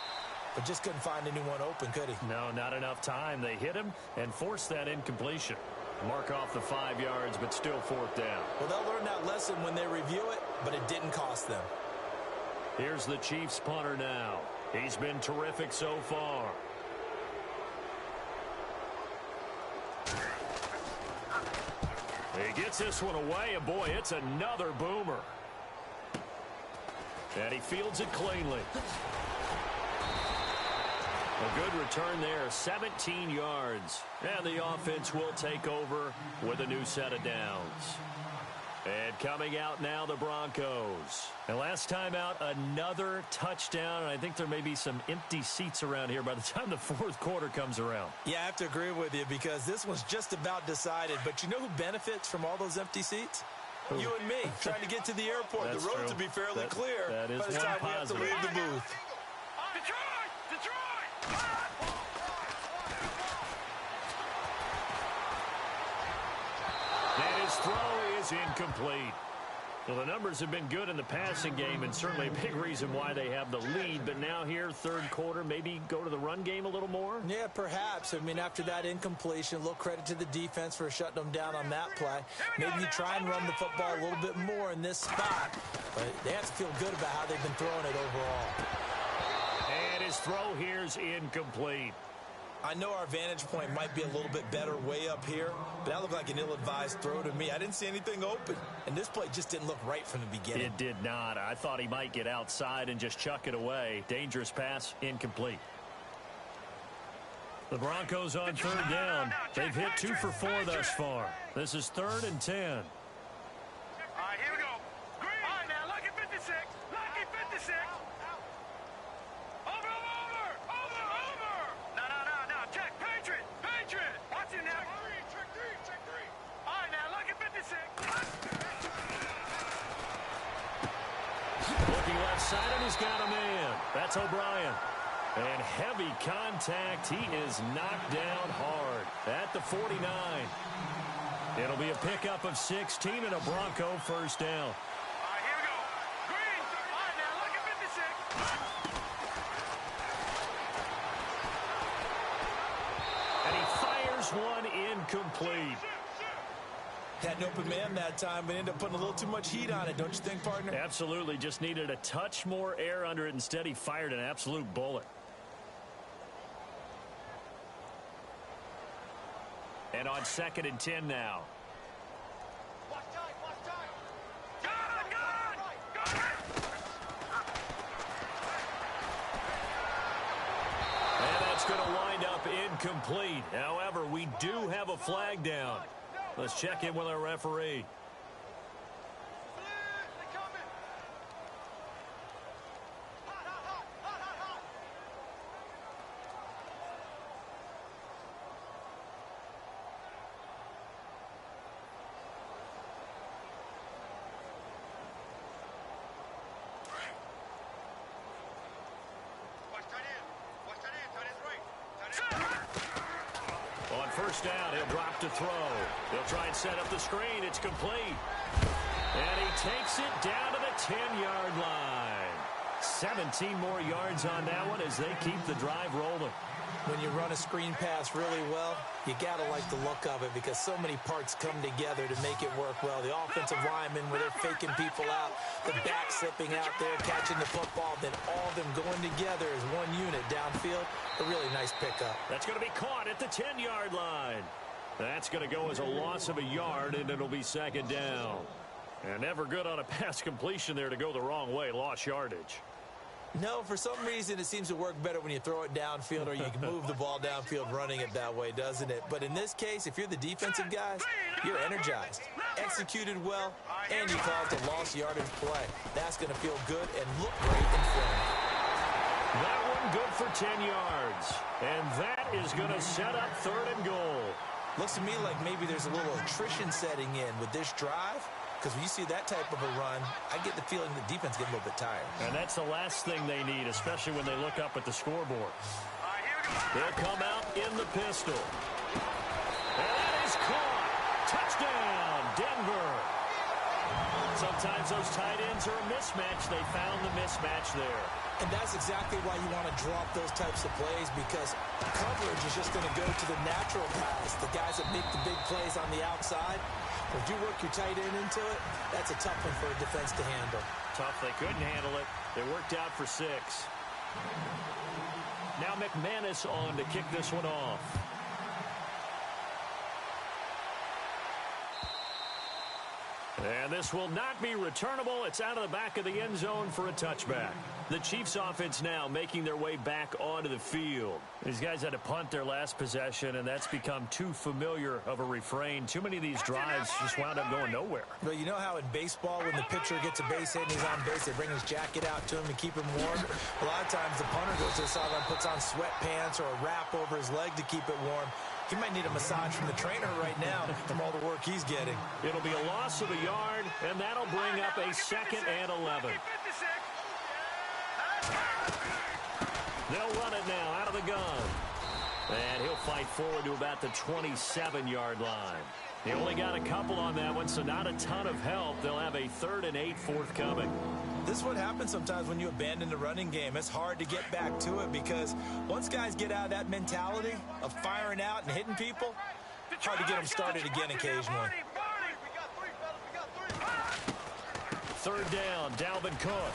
but just couldn't find anyone open, could he? No, not enough time. They hit him and forced that incompletion. Mark off the 5 yards, but still fourth down. Well, they'll learn that lesson when they review it, but it didn't cost them. Here's the Chiefs punter now. He's been terrific so far. He gets this one away, and boy, it's another boomer. And he fields it cleanly. A good return there, 17 yards. And the offense will take over with a new set of downs. And coming out now, the Broncos. And last time out, another touchdown. And I think there may be some empty seats around here by the time the fourth quarter comes around. Yeah, I have to agree with you because this one's just about decided. But you know who benefits from all those empty seats? You and me, trying to get to the airport. That's the roads true. will be fairly clear that is by the time we have to positive. leave the booth. Detroit! Detroit! And his throw is incomplete. Well, the numbers have been good in the passing game and certainly a big reason why they have the lead. But now here, third quarter, maybe go to the run game a little more? Yeah, perhaps. I mean, after that incompletion, a little credit to the defense for shutting them down on that play. Maybe you try and run the football a little bit more in this spot. But they have to feel good about how they've been throwing it overall. And his throw here's incomplete. I know our vantage point might be a little bit better way up here, but that looked like an ill-advised throw to me. I didn't see anything open, and this play just didn't look right from the beginning. It did not. I thought he might get outside and just chuck it away. Dangerous pass, incomplete. The Broncos on third down. They've hit 2 for 4 thus far. This is 3rd and 10. All right, here we go. Green. All right, now, lucky 56. Lucky 56. Over. No. Check. Patriot. Watch it now. Check three. All right, now, lucky 56. Looking left side, and he's got a man. That's O'Brien. And heavy contact. He is knocked down hard at the 49. It'll be a pickup of 16 and a Bronco first down. All right, here we go. Green. All right, now, lucky 56. And he fires one incomplete. Had an open man that time, but ended up putting a little too much heat on it, don't you think, partner? Absolutely. Just needed a touch more air under it. Instead, he fired an absolute bullet. And on 2nd and 10 now. Watch time. Gun. And that's going to wind up incomplete. However, we do have a flag down. Let's check in with our referee. On first down, he'll drop to throw. He'll try and set up the screen. It's complete. And he takes it down to the 10-yard line. 17 more yards on that one as they keep the drive rolling. When you run a screen pass really well, you got to like the look of it because so many parts come together to make it work well. The offensive linemen, where they're faking people out, the back slipping out there, catching the football, then all of them going together as one unit downfield. A really nice pickup. That's going to be caught at the 10-yard line. That's going to go as a loss of a yard, and it'll be 2nd down. And never good on a pass completion there to go the wrong way. Lost yardage. No, for some reason it seems to work better when you throw it downfield or you can move the ball downfield running it that way, doesn't it? But in this case, if you're the defensive guys, you're energized, executed well, and you caused a lost yardage play. That's going to feel good and look great in front. That one good for 10 yards. And that is going to set up 3rd and goal. Looks to me like maybe there's a little attrition setting in with this drive. Because when you see that type of a run, I get the feeling the defense gets a little bit tired. And that's the last thing they need, especially when they look up at the scoreboard. They'll come out in the pistol. And that is caught. Touchdown, Denver. Sometimes those tight ends are a mismatch. They found the mismatch there. And that's exactly why you want to drop those types of plays, because coverage is just going to go to the natural guys, the guys that make the big plays on the outside. If you work your tight end into it, that's a tough one for a defense to handle. Tough. They couldn't handle it. They worked out for 6. Now McManus on to kick this one off. And this will not be returnable. It's out of the back of the end zone for a touchback. The Chiefs offense now making their way back onto the field. These guys had to punt their last possession, and that's become too familiar of a refrain. Too many of these drives just wound up going nowhere. But you know how in baseball, when the pitcher gets a base hit and he's on base, they bring his jacket out to him to keep him warm? A lot of times the punter goes to the sideline, puts on sweatpants or a wrap over his leg to keep it warm. He might need a massage from the trainer right now from all the work he's getting. It'll be a loss of a yard, and that'll bring up a 2nd and 11. They'll run it now out of the gun. And he'll fight forward to about the 27-yard line. He only got a couple on that one, so not a ton of help. They'll have a 3rd and 8 forthcoming. This is what happens sometimes when you abandon the running game. It's hard to get back to it because once guys get out of that mentality of firing out and hitting people, it's hard to get them started again occasionally. 3rd down, Dalvin Cook.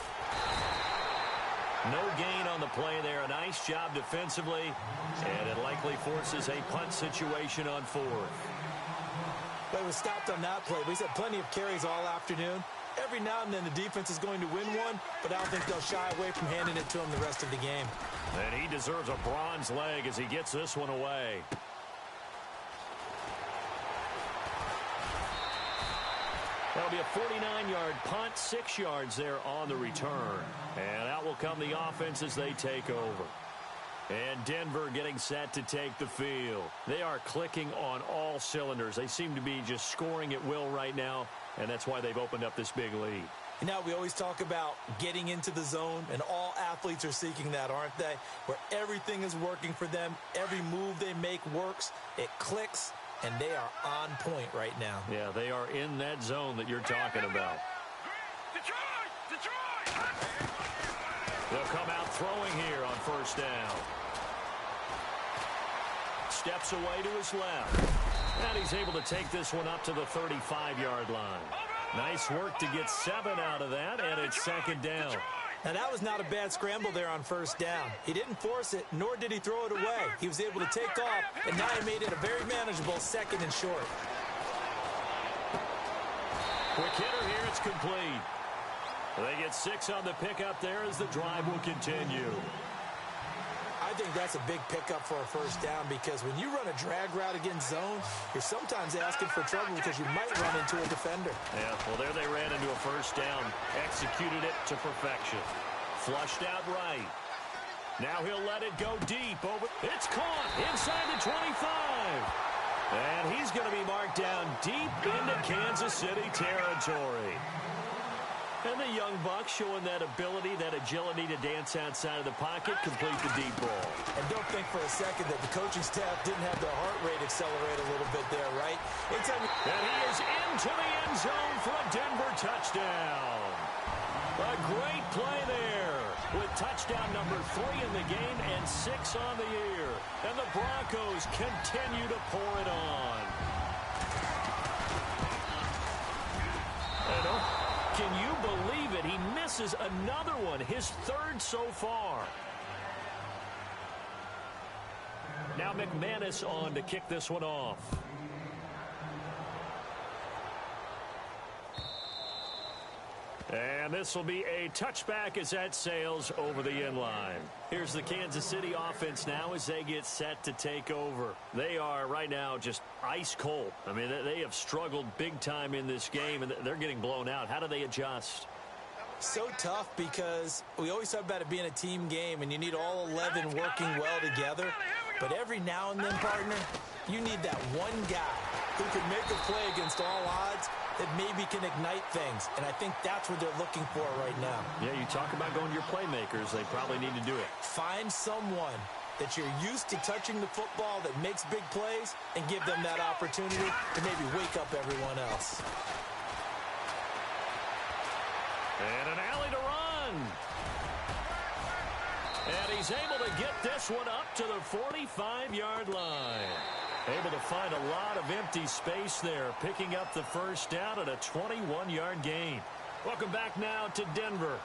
No gain on the play there. A nice job defensively, and it likely forces a punt situation on 4th. But it was stopped on that play. We've had plenty of carries all afternoon. Every now and then the defense is going to win one, but I don't think they'll shy away from handing it to him the rest of the game. And he deserves a bronze leg as he gets this one away. That'll be a 49-yard punt, 6 yards there on the return. And out will come the offense as they take over. And Denver getting set to take the field. They are clicking on all cylinders. They seem to be just scoring at will right now, and that's why they've opened up this big lead. You know, we always talk about getting into the zone, and all athletes are seeking that, aren't they? Where everything is working for them, every move they make works, it clicks, and they are on point right now. Yeah, they are in that zone that you're talking about. They'll come out throwing here on 1st down. Steps away to his left. And he's able to take this one up to the 35-yard line. Nice work to get 7 out of that, and it's 2nd down. Now, that was not a bad scramble there on 1st down. He didn't force it, nor did he throw it away. He was able to take off, and now he made it a very manageable 2nd and short. Quick hitter here, it's complete. They get 6 on the pickup there as the drive will continue. I think that's a big pickup for a 1st down because when you run a drag route against zone, you're sometimes asking for trouble because you might run into a defender. Yeah, well, there they ran into a 1st down. Executed it to perfection. Flushed out right. Now he'll let it go deep over. It's caught inside the 25. And he's going to be marked down deep into Kansas City territory. And the young buck showing that ability, that agility to dance outside of the pocket, complete the deep ball. And don't think for a second that the coaching staff didn't have their heart rate accelerate a little bit there, right? And he is into the end zone for a Denver touchdown. A great play there with touchdown number 3 in the game and 6 on the year. And the Broncos continue to pour it on. Can you believe it? He misses another one, his 3rd so far. Now McManus on to kick this one off. And this will be a touchback as that sails over the end line. Here's the Kansas City offense now as they get set to take over. They are right now just ice cold. I mean, they have struggled big time in this game, and they're getting blown out. How do they adjust? So tough because we always talk about it being a team game, and you need all 11 working well together. But every now and then, partner, you need that one guy who can make a play against all odds that maybe can ignite things. And I think that's what they're looking for right now. Yeah, you talk about going to your playmakers. They probably need to do it. Find someone that you're used to touching the football that makes big plays and give them that opportunity to maybe wake up everyone else. And an alley to run. And he's able to get this one up to the 45-yard line. Able to find a lot of empty space there, picking up the 1st down at a 21-yard gain. Welcome back now to Denver.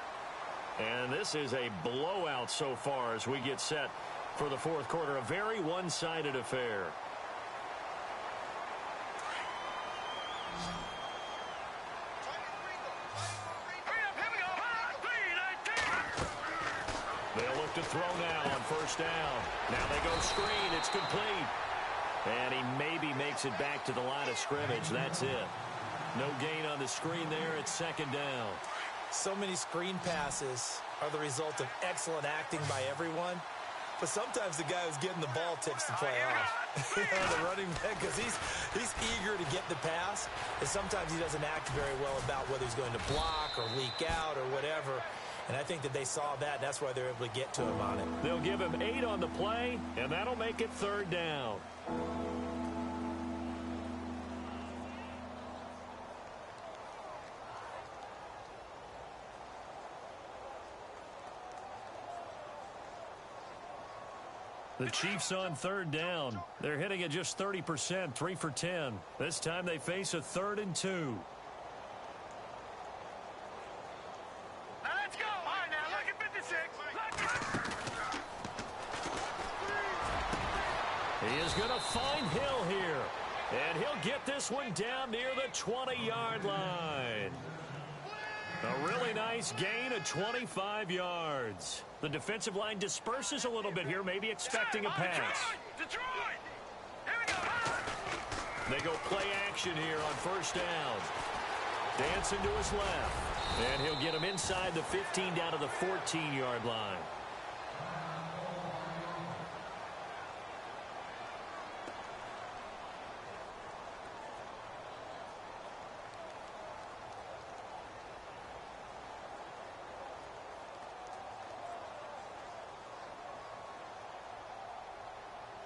And this is a blowout so far as we get set for the 4th quarter. A very one-sided affair. look to throw now on first down. Now they go screen. It's complete. And he maybe makes it back to the line of scrimmage. That's it. No gain on the screen there. It's second down. So many screen passes are the result of excellent acting by everyone. But sometimes the guy who's getting the ball takes the play off. The running back, because he's eager to get the pass. And sometimes he doesn't act very well about whether he's going to block or leak out or whatever. And I think that they saw that. That's why they're able to get to him on it. They'll give him 8 on the play, and that'll make it third down. The Chiefs on third down. They're hitting at just 30%, 3 for 10. This time they face a 3rd and 2. Let's go. All right, now look at 56. He is going to find Hill here. And he'll get this one down near the 20-yard line. A really nice gain of 25 yards. The defensive line disperses a little bit here, maybe expecting a pass. Detroit! Here we go. They go play action here on first down. Dancing to his left. And he'll get him inside the 15 down to the 14-yard line.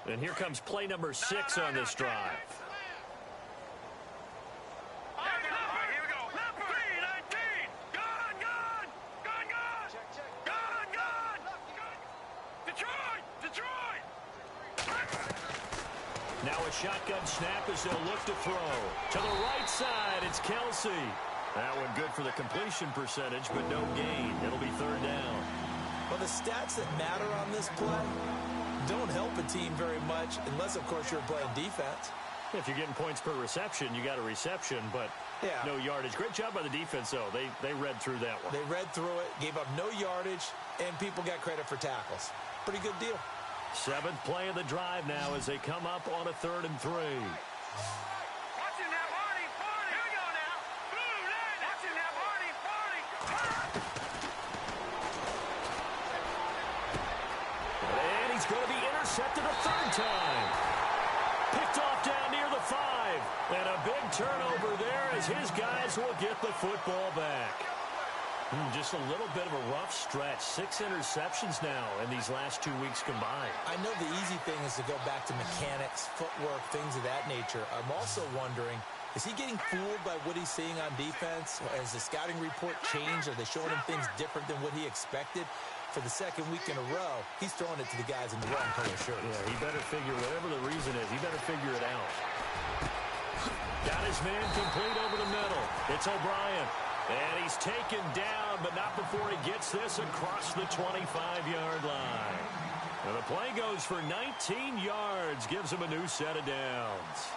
And here comes play number 6 on this drive. All right, here we go. 319. Gone. Detroit. Now a shotgun snap as they'll look to throw. To the right side, it's Kelsey. That one good for the completion percentage, but no gain. It'll be third down. Well, the stats that matter on this play don't help a team very much unless, of course, you're playing defense. If you're getting points per reception, you got a reception, but no yardage. Great job by the defense, though. They read through that one. They read through it, gave up no yardage, and people got credit for tackles. Pretty good deal. 7th play of the drive now as they come up on a 3rd and 3. Watch him now, Hardy. Here we go now. Blue line. Watch him now, Hardy. And he's going to be intercepted a 3rd time. Picked off down near the 5. And a big turnover there as his guys will get the football back. Just a little bit of a rough stretch. 6 interceptions now in these last 2 weeks combined. I know the easy thing is to go back to mechanics, footwork, things of that nature. I'm also wondering, is he getting fooled by what he's seeing on defense? Has the scouting report changed? Are they showing him things different than what he expected? For the 2nd week in a row, he's throwing it to the guys in the wrong color shirts. Yeah, he better figure, whatever the reason is, he better figure it out. Got his man complete over the middle. It's O'Brien. And he's taken down, but not before he gets this across the 25-yard line. And the play goes for 19 yards, gives him a new set of downs.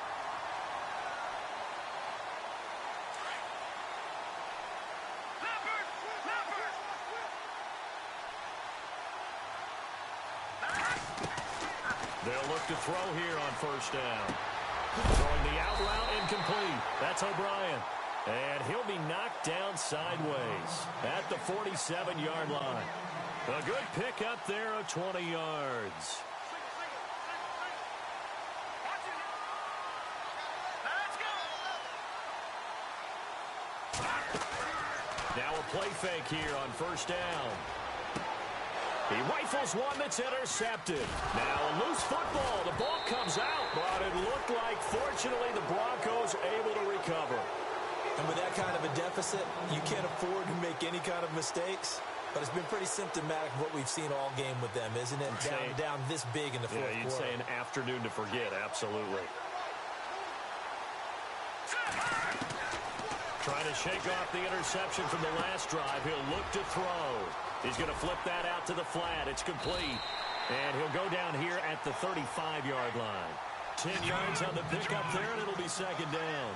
They'll look to throw here on first down. Throwing the out route incomplete. That's O'Brien. And he'll be knocked down sideways at the 47-yard line. A good pick up there of 20 yards. Now a play fake here on first down. He rifles one that's intercepted. Now a loose football. The ball comes out, but it looked like, fortunately, the Broncos able to recover. And with that kind of a deficit, you can't afford to make any kind of mistakes. But it's been pretty symptomatic of what we've seen all game with them, isn't it? Down this big in the fourth quarter. Yeah, you'd say an afternoon to forget, absolutely. Trying to shake off the interception from the last drive. He'll look to throw. He's going to flip that out to the flat. It's complete. And he'll go down here at the 35-yard line. 10 yards on the pickup there, and it'll be second down.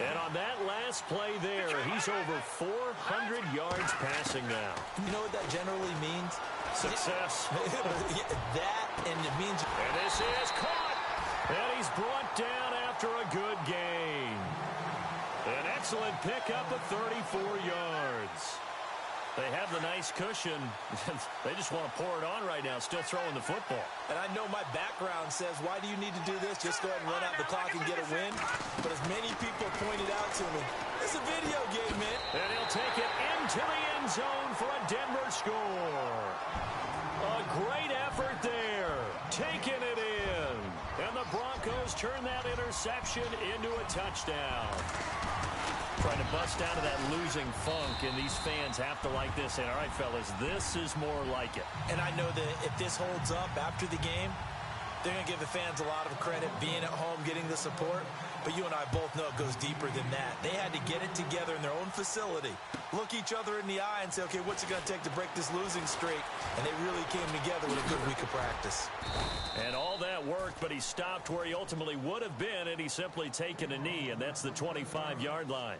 And on that last play there, he's over 400 yards passing now. You know what that generally means? Success. That, and it means... And this is caught. And he's brought down after a good gain. An excellent pickup of 34 yards. They have the nice cushion. They just want to pour it on right now, still throwing the football. And I know my background says, why do you need to do this? Just go ahead and run out the clock and get a win. But as many people pointed out to me, it's a video game, man. And he'll take it into the end zone for a Denver score. A great effort there, taking it in. And the Broncos turn that interception into a touchdown. Trying to bust out of that losing funk, and these fans have to like this. And, all right, fellas, this is more like it. And I know that if this holds up after the game, they're going to give the fans a lot of credit, being at home, getting the support. But you and I both know it goes deeper than that. They had to get it together in their own facility, look each other in the eye and say, okay, what's it going to take to break this losing streak? And they really came together with a good week of practice. And all that worked, but he stopped where he ultimately would have been, and he's simply taken a knee, and that's the 25-yard line.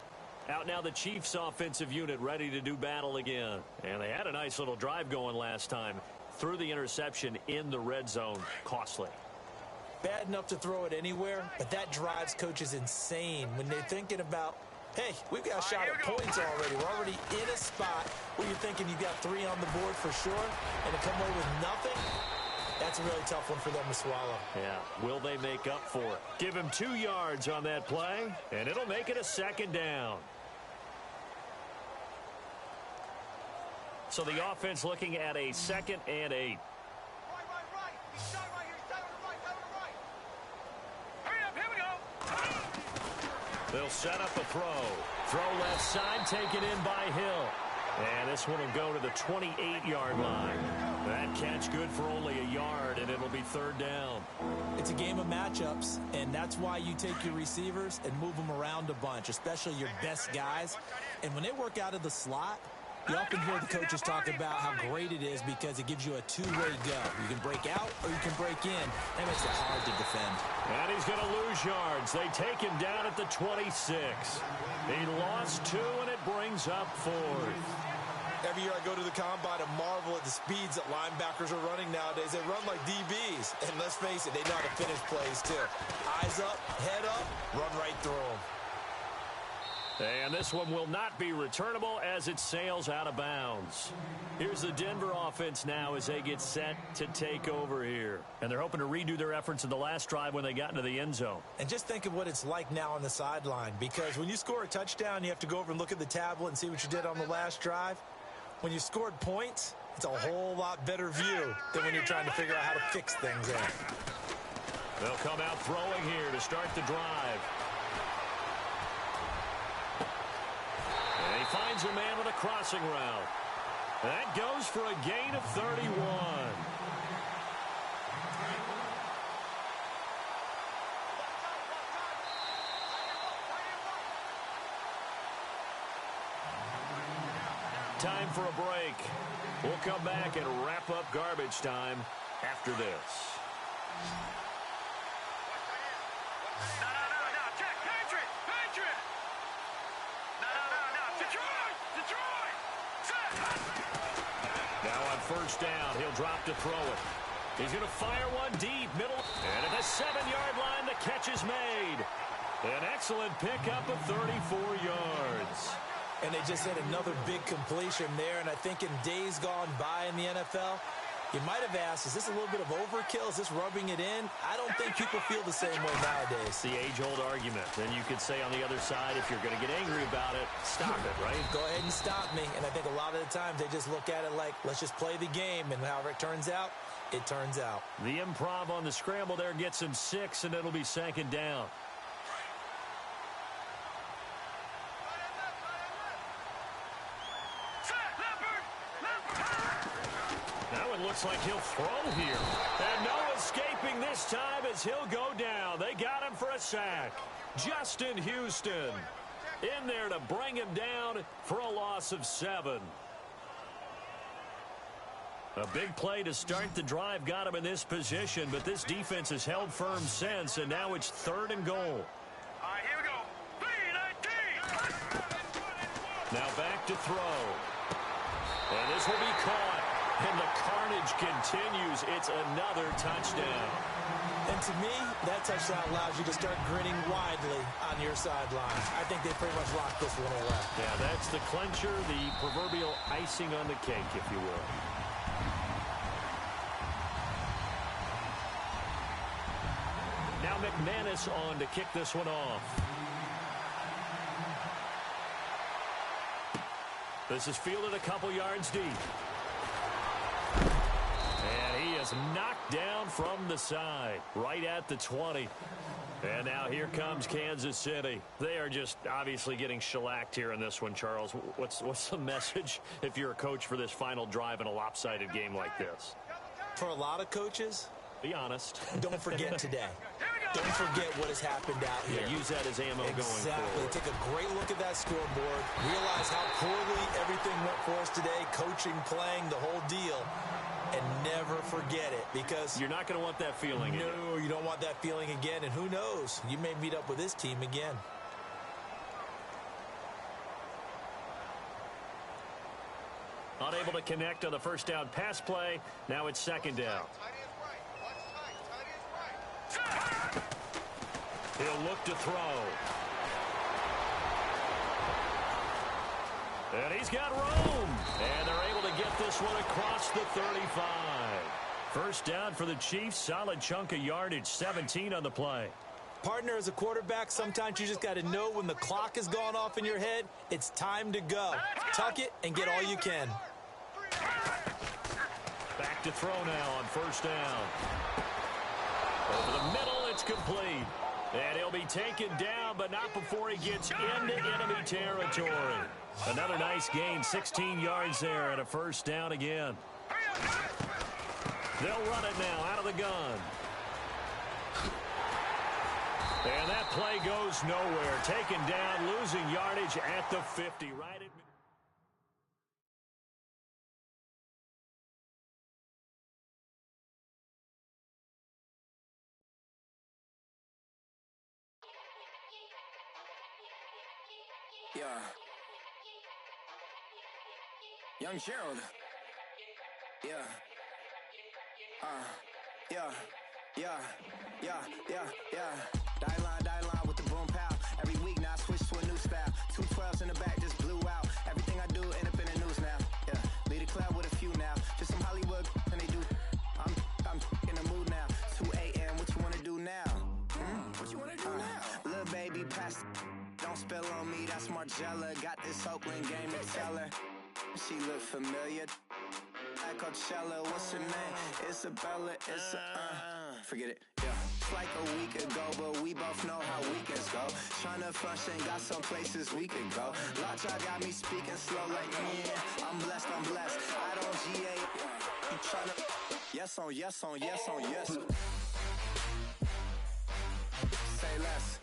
Out now the Chiefs offensive unit ready to do battle again. And they had a nice little drive going last time. Threw the interception in the red zone. Costly. Bad enough to throw it anywhere, but that drives coaches insane when they're thinking about, hey, we've got a shot at points already. We're already in a spot where you're thinking you've got 3 on the board for sure, and to come away with nothing, that's a really tough one for them to swallow. Yeah, will they make up for it? Give him 2 yards on that play, and it'll make it a second down. So the offense looking at a 2nd and 8. Right. He's shot right here. He's down to the right. Hurry up. Here we go. They'll set up a throw. Throw left side, taken in by Hill. And this one will go to the 28-yard line. That catch good for only a yard, and it'll be 3rd down. It's a game of matchups, and that's why you take your receivers and move them around a bunch, especially your best guys. And when they work out of the slot, you often hear the coaches talk about how great it is because it gives you a two-way go. You can break out or you can break in. That makes it hard to defend. And he's going to lose yards. They take him down at the 26. He lost 2, and it brings up 4th. Every year I go to the combine and marvel at the speeds that linebackers are running nowadays. They run like DBs. And let's face it, they know how to finish plays too. Eyes up, head up, run right through them. And this one will not be returnable as it sails out of bounds. Here's the Denver offense now as they get set to take over here. And they're hoping to redo their efforts in the last drive when they got into the end zone. And just think of what it's like now on the sideline, because when you score a touchdown, you have to go over and look at the tablet and see what you did on the last drive. When you scored points, it's a whole lot better view than when you're trying to figure out how to fix things there. They'll come out throwing here to start the drive. And he finds a man with a crossing route. That goes for a gain of 31. Time for a break. We'll come back and wrap up garbage time after this. No. Check. Patriot. No. Detroit. Set. Now on 1st down, he'll drop to throw it. He's going to fire one deep, middle. And at the 7-yard line, the catch is made. An excellent pickup of 34 yards. And they just had another big completion there. And I think in days gone by in the NFL, you might have asked, is this a little bit of overkill? Is this rubbing it in? I don't think people feel the same way nowadays. The age-old argument. And you could say on the other side, if you're going to get angry about it, stop it, right? Go ahead and stop me. And I think a lot of the times they just look at it like, let's just play the game. And however it turns out, it turns out. The improv on the scramble there gets him 6, and it'll be 2nd down. Now it looks like he'll throw here. And no escaping this time as he'll go down. They got him for a sack. Justin Houston in there to bring him down for a loss of 7. A big play to start the drive got him in this position, but this defense has held firm since, and now it's 3rd and goal. All right, here we go. 3-19. Now back to throw. And this will be caught. And the carnage continues. It's another touchdown. And to me, that touchdown allows you to start grinning widely on your sidelines. I think they pretty much locked this one away. Yeah, that's the clincher, the proverbial icing on the cake, if you will. Now McManus on to kick this one off. This is fielded a couple yards deep. And he is knocked down from the side, right at the 20. And now here comes Kansas City. They are just obviously getting shellacked here in this one, Charles. What's the message if you're a coach for this final drive in a lopsided game like this? For a lot of coaches, be honest. Don't forget today. Don't forget what has happened out here. Yeah, use that as ammo going forward. Exactly. Take a great look at that scoreboard. Realize how poorly everything went for us today. Coaching, playing, the whole deal. And never forget it, because you're not going to want that feeling again. No, you don't want that feeling again. And who knows? You may meet up with this team again. Unable to connect on the first down pass play. Now it's second down. He'll look to throw. And he's got room. And they're able to get this one across the 35. First down for the Chiefs. Solid chunk of yardage. 17 on the play. Partner, as a quarterback, sometimes you just got to know when the clock has gone off in your head, it's time to go. Tuck it and get all you can. Back to throw now on first down. Over the middle, it's complete. And he'll be taken down, but not before he gets into enemy territory. Another nice gain, 16 yards there, and a first down again. They'll run it now out of the gun. And that play goes nowhere. Taken down, losing yardage at the 50. Right at Yeah. Young Gerald. Yeah. Die line with the boom pow. Every week now I switch to a new style. 212s in the back just blew out. Everything I do end up in the news now. Yeah. Lead a club with a few now. Just some Hollywood and they do. I'm in the mood now. 2 a.m. What you wanna do now? What you wanna do now? Little baby pass. Don't spill on me, that's Margella. Got this Oakland game to tell her. She look familiar. At Coachella, what's her name? Isabella, forget it, yeah. It's like a week ago, but we both know how weekends go. Tryna function, got some places we could go. Lockjaw got me speaking slow like, yeah, I'm blessed. I don't GA, you tryna, yes on yes. Say less.